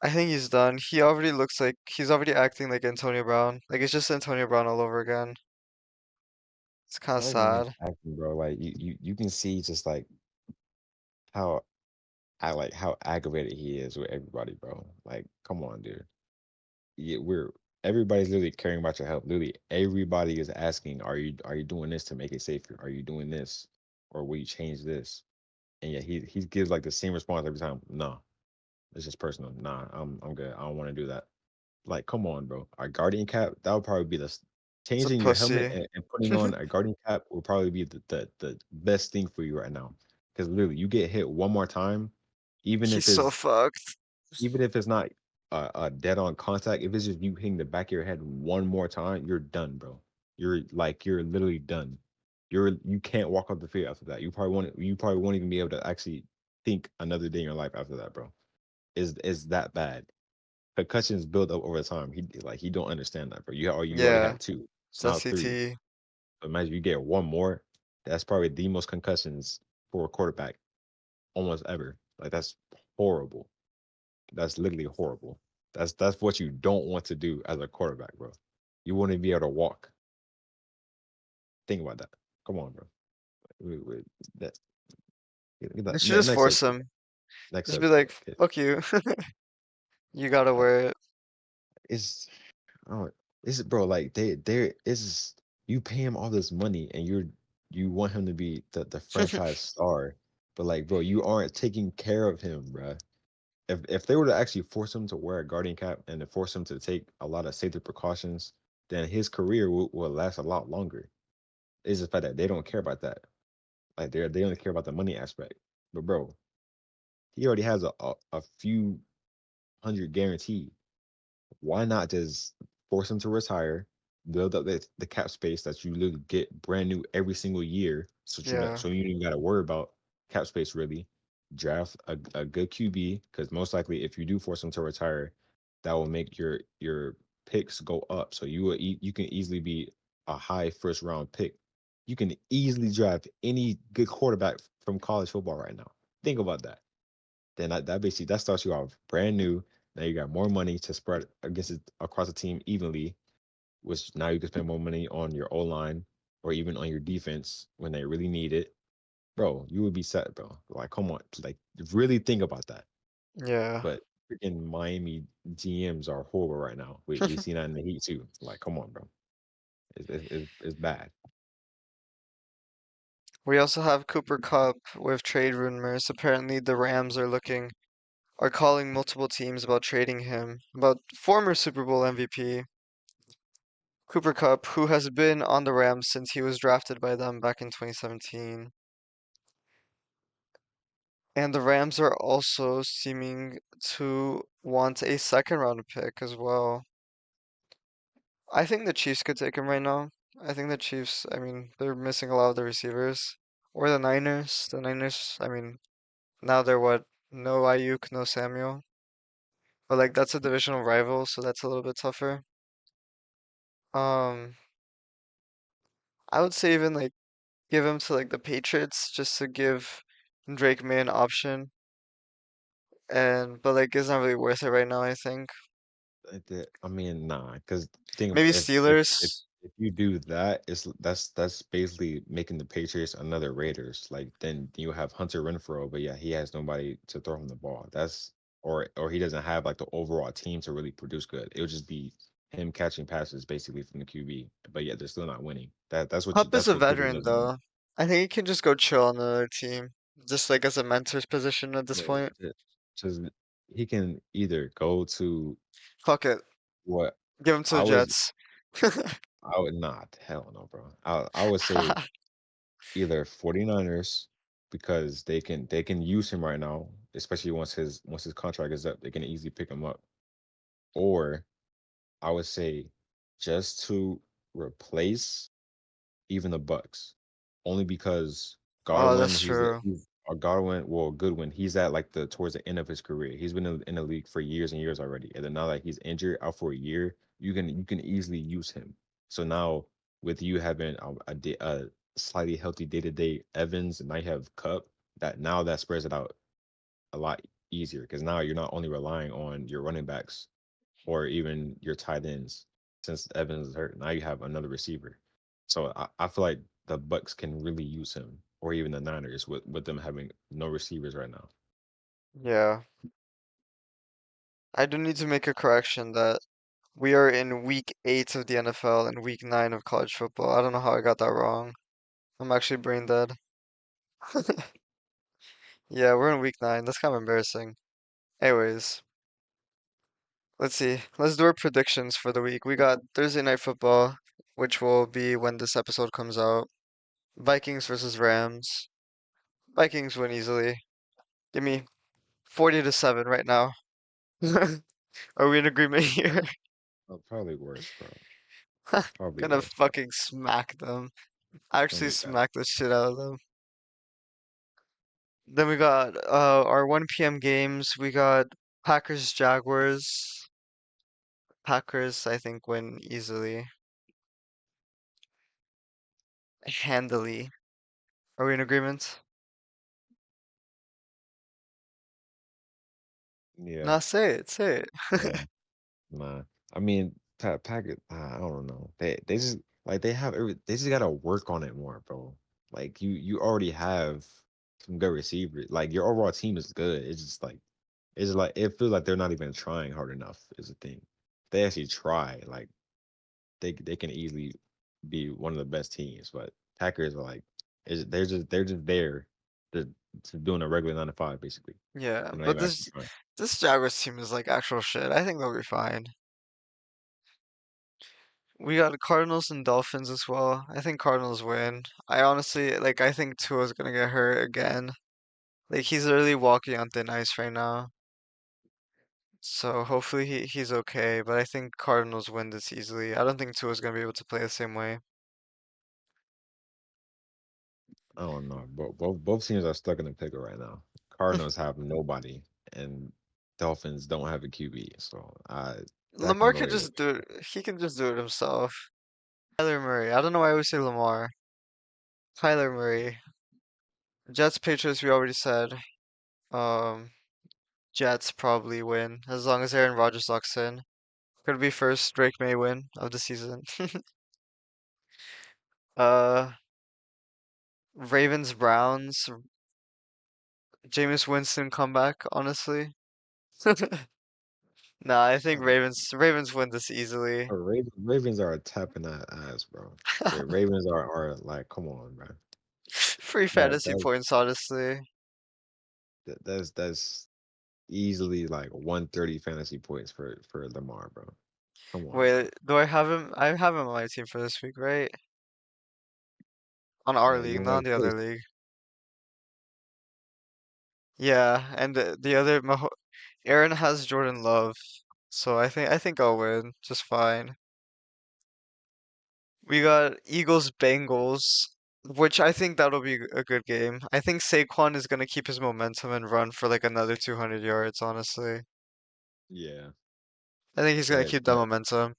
I think he's done. He already looks like he's already acting like Antonio Brown. Like it's just Antonio Brown all over again. It's It's kind of not even sad. acting, bro. Like you can see just like how how aggravated he is with everybody, bro. Like, come on, dude. Yeah, everybody's literally caring about your health. Literally, everybody is asking, are you doing this to make it safer? Are you doing this, or will you change this? And yet he gives like the same response every time. No, it's just personal. Nah, I'm good. I don't want to do that. Like, come on, bro. A guardian cap, that would probably be He's a changing your helmet pussy. and putting on a guardian cap will probably be the best thing for you right now. Because literally, you get hit one more time, even He's if so it's fucked. not a dead on contact, if it's just you hitting the back of your head one more time, you're done, bro. You're literally done. You can't walk off the field after that. You probably won't even be able to actually think another day in your life after that, bro. Is that bad? Concussions build up over time. He don't understand that, bro. You already Yeah, had two, it's that now three. CTE. Imagine you get one more. That's probably the most concussions for a quarterback almost ever. Like that's horrible. That's literally horrible. That's what you don't want to do as a quarterback, bro. You want to be able to walk. Think about that. Come on, bro. We- that, They should just next force subject. him. Next Just be subject. like, fuck you. You gotta Like wear it. it's oh, it's bro. Like there is you pay him all this money and you want him to be the franchise star, but like, bro, you aren't taking care of him, bro. If they were to actually force him to wear a guardian cap and to force him to take a lot of safety precautions, then his career will last a lot longer. It's just the fact that they don't care about that. Like they only care about the money aspect. But bro, he already has a few hundred guaranteed. Why not just force him to retire, build up the cap space that you literally get brand new every single year, Yeah, so you don't even got to worry about cap space really. Draft a good QB because most likely if you do force him to retire, that will make your picks go up. So you can easily be a high first round pick. You can easily draft any good quarterback from college football right now. Think about that. Then that basically that starts you off brand new. Now you got more money to spread against it across the team evenly, which now you can spend more money on your O line or even on your defense when they really need it. Bro, you would be set, bro. Like, come on, like really think about that. yeah. But freaking Miami GMs are horrible right now. We see that in the Heat too. Like, come on, bro. It's bad. We also have Cooper Cup with trade rumors. Apparently the Rams are calling multiple teams about trading him. About former Super Bowl MVP Cooper Cup, who has been on the Rams since he was drafted by them back in 2017. And the Rams are also seeming to want a second round pick as well. I think the Chiefs could take him right now. I think the Chiefs, I mean, they're missing a lot of the receivers. Or the Niners. The Niners, I mean, now they're what? No Ayuk, no Samuel. But like that's a divisional rival, so that's a little bit tougher. Um, I would say even like give him to like the Patriots just to give Drake May an option. And but like it's not really worth it right now, I think. I mean, nah, because think Maybe if Steelers. if you do that, that's basically making the Patriots another Raiders. Like then you have Hunter Renfrow, but yeah, he has nobody to throw him the ball. That's or he doesn't have like the overall team to really produce good. It would just be him catching passes basically from the QB, but yeah, they're still not winning. Pup is That's a what Cleveland veteran doesn't want. though. I think he can just go chill on another team. Just like as a mentor's position at this Yeah, point. just he can either go to Fuck it. what Give him to I the was Jets. I would not. Hell no, bro. I would say either 49ers because they can use him right now, especially once his contract is up, they can easily pick him up. Or I would say just to replace even the Bucks, only because Oh, Godwin, that's true. he's Godwin, well, Goodwin, he's at like the towards the end of his career. He's been in the league for years and years already, and then now that he's injured out for a year, you can easily use him. So now with you having a slightly healthy day to day Evans, and now you have Cup, that spreads it out a lot easier because now you're not only relying on your running backs or even your tight ends since Evans is hurt. Now you have another receiver. So I feel like the Bucks can really use him, or even the Niners with them having no receivers right now. Yeah. I do need to make a correction that we are in week 8 of the NFL and week 9 of college football. I don't know how I got that wrong. I'm actually brain dead. Yeah, we're in week 9. That's kind of embarrassing. Anyways, let's see. Let's do our predictions for the week. We got Thursday night football, which will be when this episode comes out. Vikings versus Rams. Vikings win easily. Give me 40 to 7 right now. Are we in agreement here? Oh, probably worse, bro. Probably Gonna worse, bro. fucking smack them. It's gonna Actually be bad. smack the shit out of them. Then we got our 1 p.m. games. We got Packers Jaguars. Packers, I think, win easily, handily. Are we in agreement? Yeah, Nah, say it, say yeah. it. Nah, I mean, Packers. I don't know. They just like they just gotta work on it more, bro. Like you already have some good receivers. Like your overall team is good. It's just like it feels like they're not even trying hard enough. Is the thing. If they actually try, like they can easily be one of the best teams. But Packers are like they're just there to, to doing a regular 9 to 5 basically. Yeah, They're not but even actually this trying. this Jaguars team is like actual shit. I think they'll be fine. We got Cardinals and Dolphins as well. I think Cardinals win. I honestly like I think Tua's gonna get hurt again. Like he's literally walking on thin ice right now. So hopefully he's okay, but I think Cardinals win this easily. I don't think Tua's gonna be able to play the same way. I don't know. Both teams are stuck in the pickle right now. Cardinals have nobody, and Dolphins don't have a QB. So that can Lamar go could either just way. do it. He can just do it himself. Kyler Murray. I don't know why I always say Lamar. Kyler Murray. Jets, Patriots, we already said. Um, Jets probably win as long as Aaron Rodgers locks in. Could be first Drake May win of the season. Uh, Ravens, Browns. Jameis Winston comeback, honestly. Nah, I think Um, Ravens win this easily. Ravens are a tap in that ass, bro. Ravens are like, come on, bro. Free That fantasy that points, honestly. that's easily like 130 fantasy points for Lamar, bro. Come on, bro. Wait, do I have him? I have him on my team for this week, right? On our You league, don't not got on a the other choice. league. Yeah, and the other Aaron has Jordan Love, so I think I'll win just fine. We got Eagles Bengals, which I think that'll be a good game. I think Saquon is gonna keep his momentum and run for like another 200 yards, honestly. Yeah. I think he's gonna Yeah, keep that momentum.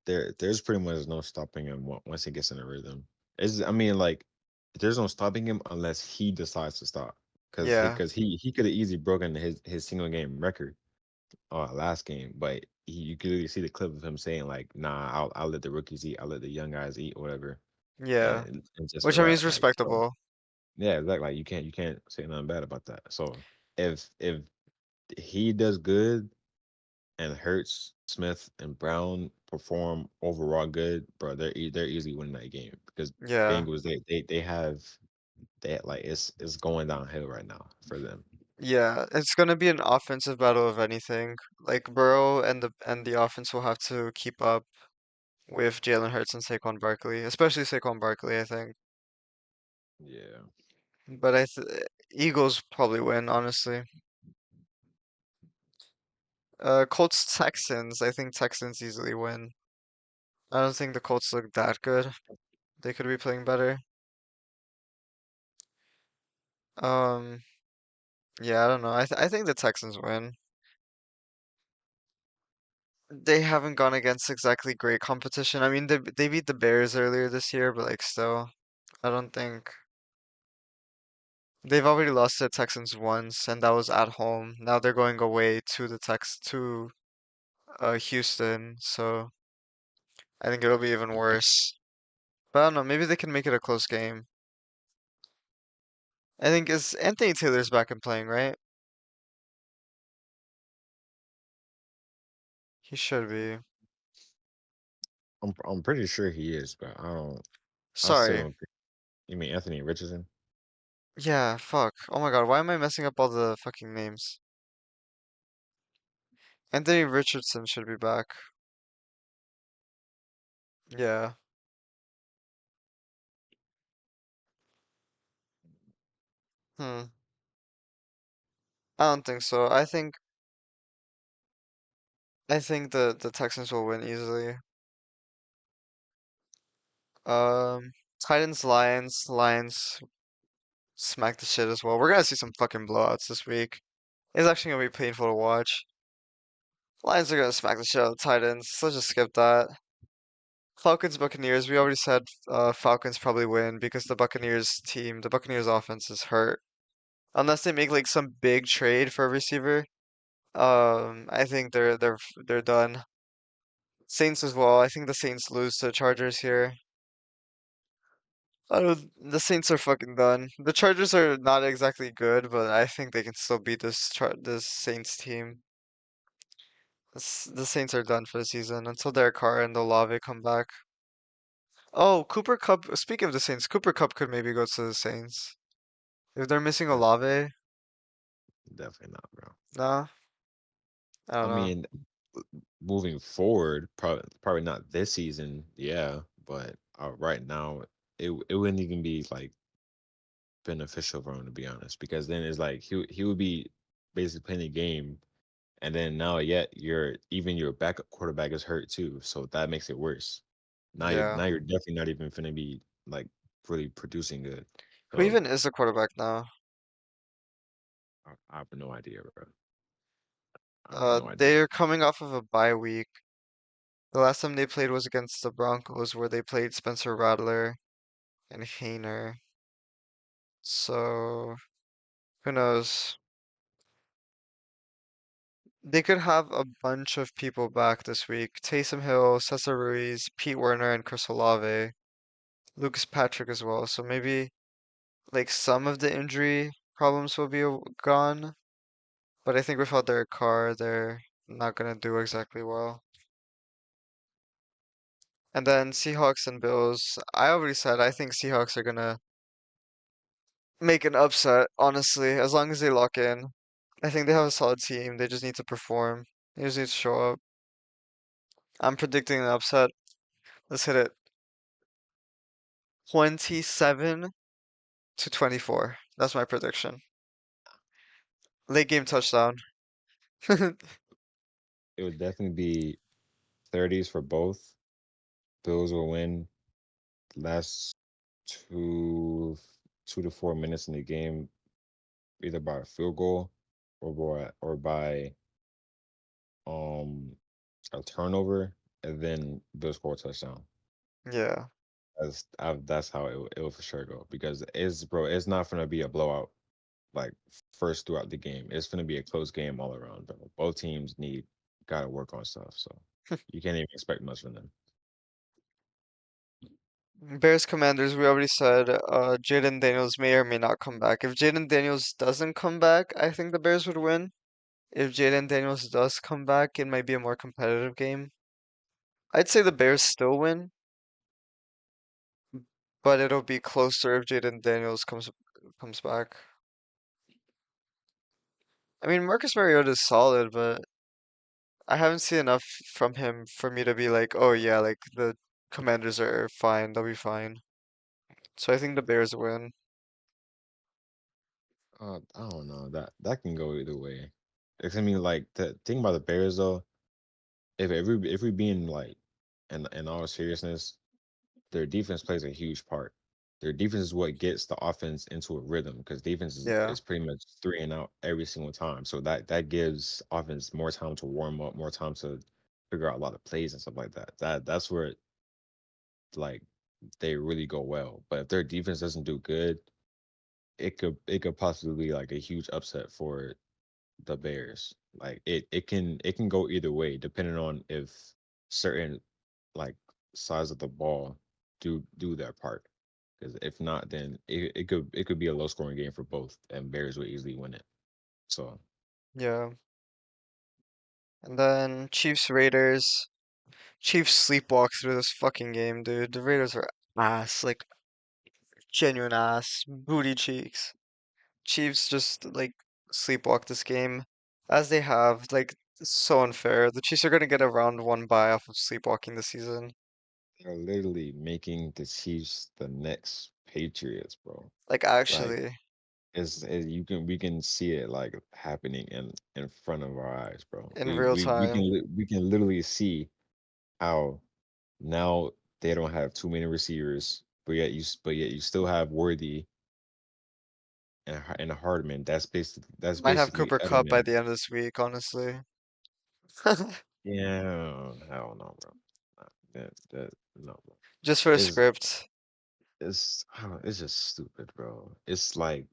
there's pretty much no stopping him once he gets in a rhythm. It's I mean, like, there's no stopping him unless he decides to stop. Cause he Yeah, cause he could have easily broken his single game record last game, but you could really see the clip of him saying like, "Nah, I'll let the rookies eat, I'll let the young guys eat, whatever," yeah. and just a Which I mean wrap. is Like, so respectable. yeah, exactly. Like you can't say nothing bad about that. So if he does good and Hurts, Smith, and Brown perform overall good, bro, they're easily winning that game because Yeah. Bengals they like it's going downhill right now for them. Yeah, it's gonna be an offensive battle of anything. Like Burrow and the offense will have to keep up with Jalen Hurts and Saquon Barkley, especially Saquon Barkley, I think. Yeah, But Eagles probably win, honestly. Colts Texans, I think Texans easily win. I don't think the Colts look that good. They could be playing better. Um, yeah, I don't know. I think the Texans win. They haven't gone against exactly great competition. I mean, they beat the Bears earlier this year, but like still, I don't think they've already lost to the Texans once, and that was at home. Now they're going away to Houston, so I think it'll be even worse. But I don't know, maybe they can make it a close game. I think is Anthony Taylor's back and playing, right? He should be. I'm pretty sure he is, but I still Sorry. don't think. You mean Anthony Richardson? Yeah, fuck. Oh my God, why am I messing up all the fucking names? Anthony Richardson should be back. Yeah. Hmm. I don't think so. I think the Texans will win easily. Um, Titans, Lions smack the shit as well. We're gonna see some fucking blowouts this week. It's actually gonna be painful to watch. Lions are gonna smack the shit out of the Titans. So let's just skip that. Falcons, Buccaneers. We already said Falcons probably win because the Buccaneers offense is hurt. Unless they make like some big trade for a receiver, I think they're done. Saints as well. I think the Saints lose to the Chargers here. I don't, the Saints are fucking done. The Chargers are not exactly good, but I think they can still beat this Saints team. The Saints are done for the season until Derek Carr and Olave come back. Oh, Cooper Cup. Speaking of the Saints, Cooper Cup could maybe go to the Saints if they're missing Def- Olave. Definitely not, bro. Nah, I don't I know. mean, moving forward, probably not this season, yeah, but right now, it wouldn't even be like beneficial for him to be honest, because then it's like he would be basically playing the game, and then now yet your backup quarterback is hurt too, so that makes it worse. Yeah. Now you're definitely not even going to be like really producing good. Who So even is the quarterback now? I have no idea, bro. I have no idea. They're coming off of a bye week. The last time they played was against the Broncos, where they played Spencer Rattler and Hayner. So who knows? They could have a bunch of people back this week. Taysom Hill, Cesar Ruiz, Pete Werner, and Chris Olave. Lucas Patrick as well. So maybe like some of the injury problems will be gone. But I think without their car, they're not gonna do exactly well. And then Seahawks and Bills. I already said I think Seahawks are gonna make an upset, honestly, as long as they lock in. I think they have a solid team. They just need to perform. They just need to show up. I'm predicting an upset. Let's hit it. 27 to 24. That's my prediction. Late game touchdown. It would definitely be 30s for both. Bills will win. Last two 2 to 4 minutes in the game, either by a field goal or by um a turnover, and then Bills score a touchdown. Yeah. That's how it will for sure go because it's not gonna be a blowout like first throughout the game. It's gonna be a close game all around, bro. Both teams gotta work on stuff, so you can't even expect much from them. Bears Commanders, we already said Jaden Daniels may or may not come back. If Jaden Daniels doesn't come back, I think the Bears would win. If Jaden Daniels does come back, it might be a more competitive game. I'd say the Bears still win, but it'll be closer if Jaden Daniels comes back. I mean, Marcus Mariota is solid, but I haven't seen enough from him for me to be like, oh yeah, like the Commanders are fine, they'll be fine. So I think the Bears win. I don't know that can go either way. 'Cause I mean, like the thing about the Bears though, if we being like in all seriousness, their defense plays a huge part. Their defense is what gets the offense into a rhythm because defense Yeah, is pretty much three and out every single time. So that gives offense more time to warm up, more time to figure out a lot of plays and stuff like that. That's where like they really go well. But if their defense doesn't do good, it could possibly be like a huge upset for the Bears. Like it can go either way depending on if certain like sides of the ball do their part. Because if not, then it could be a low scoring game for both, and Bears would easily win it. So yeah. And then Chiefs Raiders. Chiefs sleepwalk through this fucking game, dude. The Raiders are ass, like genuine ass, booty cheeks. Chiefs just like sleepwalk this game as they have. Like, it's so unfair. The Chiefs are gonna get a round one bye off of sleepwalking this season. they're literally making the Chiefs the next Patriots, bro. Like, Like actually, we can see it like happening in front of our eyes, bro. in We real we we time. can we can literally see how now they don't have too many receivers, but yet you still have Worthy and Hardman. That's Might have basically Cooper Cup by Edelman. the end of this week, honestly. Yeah, hell no, bro. That no, bro. Just for a It's script. it's just stupid, bro. It's like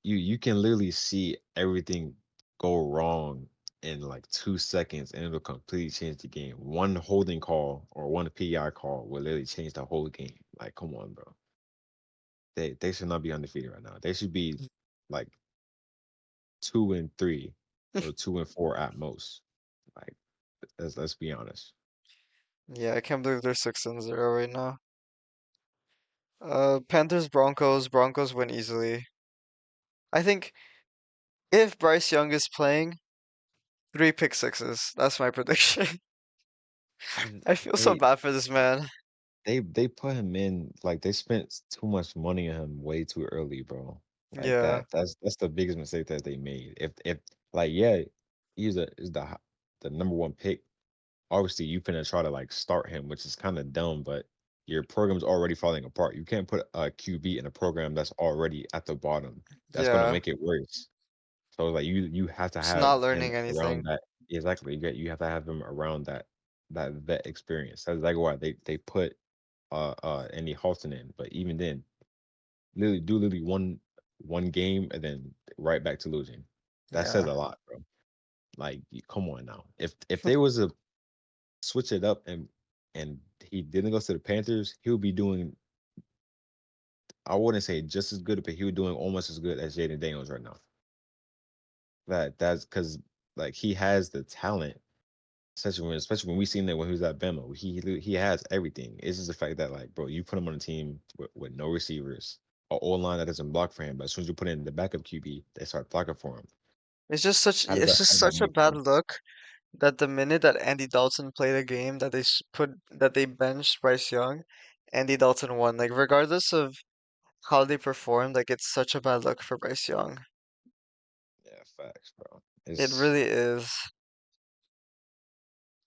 you can literally see everything go wrong in like 2 seconds, and it'll completely change the game. One holding call or one PI call will literally change the whole game. Like, come on, bro. They should not be undefeated right now. They should be like 2-3 or 2-4 at most. Like, let's be honest. Yeah, I can't believe they're 6-0 right now. Panthers Broncos. Broncos win easily. I think if Bryce Young is playing, three pick sixes. That's my prediction. And I feel so They bad for this man. they put him in like they spent too much money on him way too early, bro. Like Yeah, that's the biggest mistake that they made. If like yeah, the number one pick. Obviously, you finna try to like start him, which is kind of dumb, but your program's already falling apart. You can't put a QB in a program that's already at the bottom. That's gonna yeah. make it worse. So like you have to Just not have him learning around anything. that exactly. You have to have him around that vet experience. That's like why they put Andy Halton in. But even then, literally one game and then right back to losing. That says Yeah. a lot, bro. Like come on now. If they was a switch it up and he didn't go to the Panthers, he would be doing I wouldn't say just as good, but he would doing almost as good as Jaden Daniels right now. That's because like he has the talent, especially when we seen that when he was at Bama. He has everything. It's just the fact that like, bro, you put him on a team with no receivers, a O line that doesn't block for him, but as soon as you put in the backup QB, they start blocking for him. It's How just does that such a make bad sense? look that the minute that Andy Dalton played a game that they benched Bryce Young, Andy Dalton won. Like, regardless of how they performed, like, it's such a bad look for Bryce Young. Yeah, Facts, bro. It It's really is.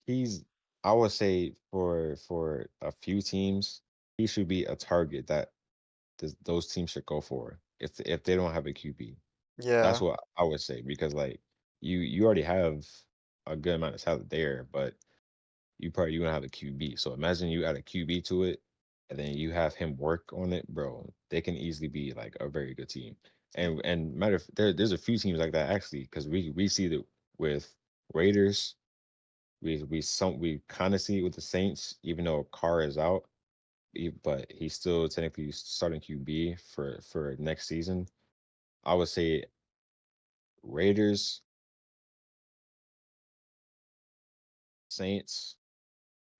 he's I would say for a few teams, he should be a target that those teams should go for if they don't have a QB. That's Yeah. what I would say because like you already have a good amount of talent there, but you gonna have a QB. So imagine you add a QB to it, and then you have him work on it, bro. They can easily be like a very good team. And matter of there's a few teams like that actually because we see that with Raiders. We kind of see it with the Saints, even though Carr is out, but he's still technically starting QB for next season. I would say Raiders, Saints,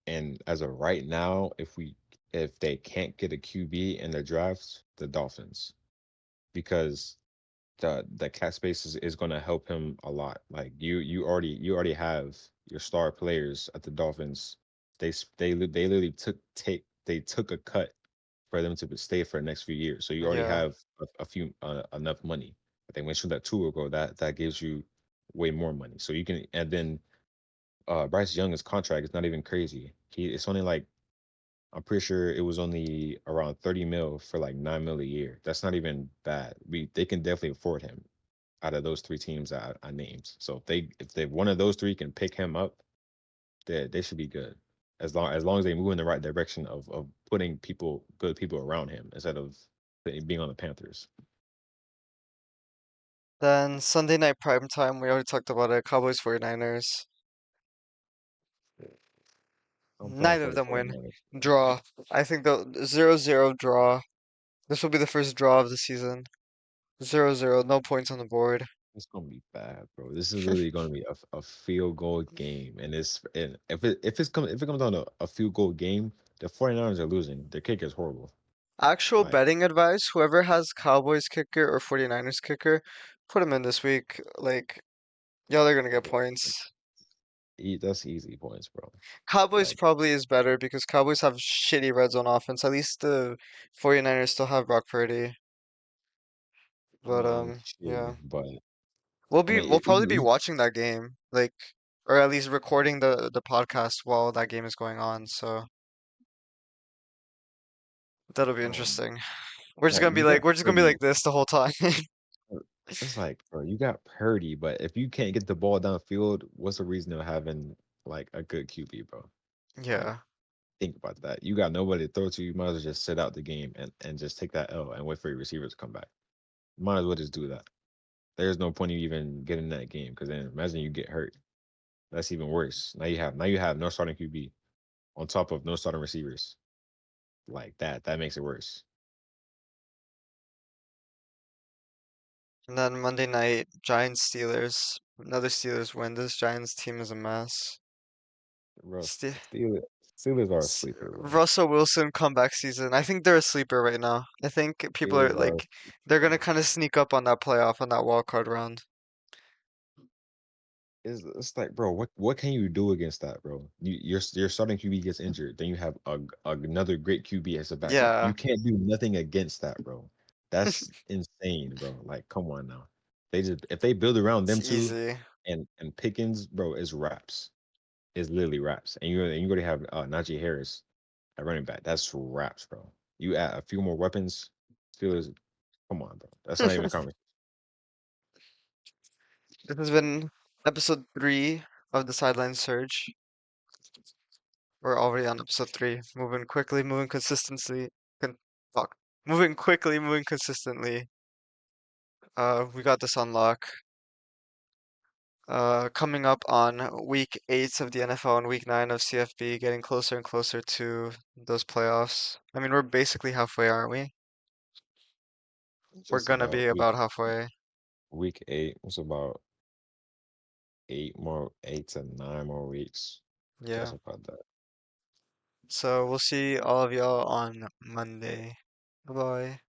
and as of right now, if they can't get a QB in the drafts, the Dolphins, because the cap space is going to help him a lot. Like you already have your star players at the Dolphins. They literally they took a cut for them to stay for the next few years. So you already Yeah. have a few enough money. But they went through that tour ago. That gives you way more money. So you can and then Bryce Young's contract is not even crazy. It's only like I'm pretty sure it was only around 30 mil for like 9 mil a year. That's not even bad. They can definitely afford him out of those three teams that I named. So if they one of those three can pick him up, they should be good. As long as they move in the right direction of putting good people around him instead of being on the Panthers. Then Sunday night prime time, we already talked about it. Cowboys 49ers. I'm pulling Neither for of the them win. 49ers. Draw. I think the 0-0 draw. This will be the first draw of the season. 0-0, no points on the board. It's gonna be bad, bro. This is literally gonna be a field goal game, and if it comes down to a field goal game, the 49ers are losing. Their kick is horrible. Actual Like, betting advice, whoever has Cowboys kicker or 49ers kicker, put him in this week. Like, yeah, they're gonna get points. that's easy points, bro. Cowboys Like, probably is better because Cowboys have shitty red zone offense. At least the 49ers still have Brock Purdy. I But mean, yeah. true, but I We'll mean, probably be watching that game, like, or at least recording the podcast while that game is going on, so that'll be um, interesting. like you got We're just gonna be Purdy. like this the whole time. It's like, bro, you got Purdy, but if you can't get the ball downfield, what's the reason of having like a good QB, bro? Like, Yeah. think about that. You got nobody to throw to. You might as well just sit out the game and just take that L and wait for your receivers to come back. Might as well just do that. There's no point in you even getting in that game because then imagine you get hurt. That's even worse. Now you have no starting QB on top of no starting receivers. Like that. That makes it worse. And then Monday night, Giants Steelers. Another Steelers win. This Giants team is a mess. Bro, Ste Steelers are a sleeper, bro. Russell Wilson comeback season. I think they're a sleeper right now. I think people are Steelers are a like they're gonna sleeper. kind of sneak up on that playoff on that wild card round. It's like, bro, what can you do against that, bro? Your starting QB gets injured, then you have another great QB as a backup. You Yeah, can't do nothing against that, bro. That's insane, bro. Like, come on now. They just if they build around it's them two easy. and Pickens, bro, is wraps. Is literally wraps. And you already have Najee Harris at running back. That's wraps, bro. You add a few more weapons, Steelers. Come on, bro. That's not even a conversation. This has been episode 3 of the Sideline Surge. We're already on episode 3. Moving quickly, moving consistently. Con fuck. Moving quickly, moving consistently. We got this on lock. Coming up on week 8 of the NFL and week 9 of CFB, getting closer and closer to those playoffs. I mean, we're basically halfway, aren't we? We're Just gonna about be about halfway. week 8 was about 8 to 9 more weeks. Just Yeah. about that. So we'll see all of y'all on Monday. Bye bye.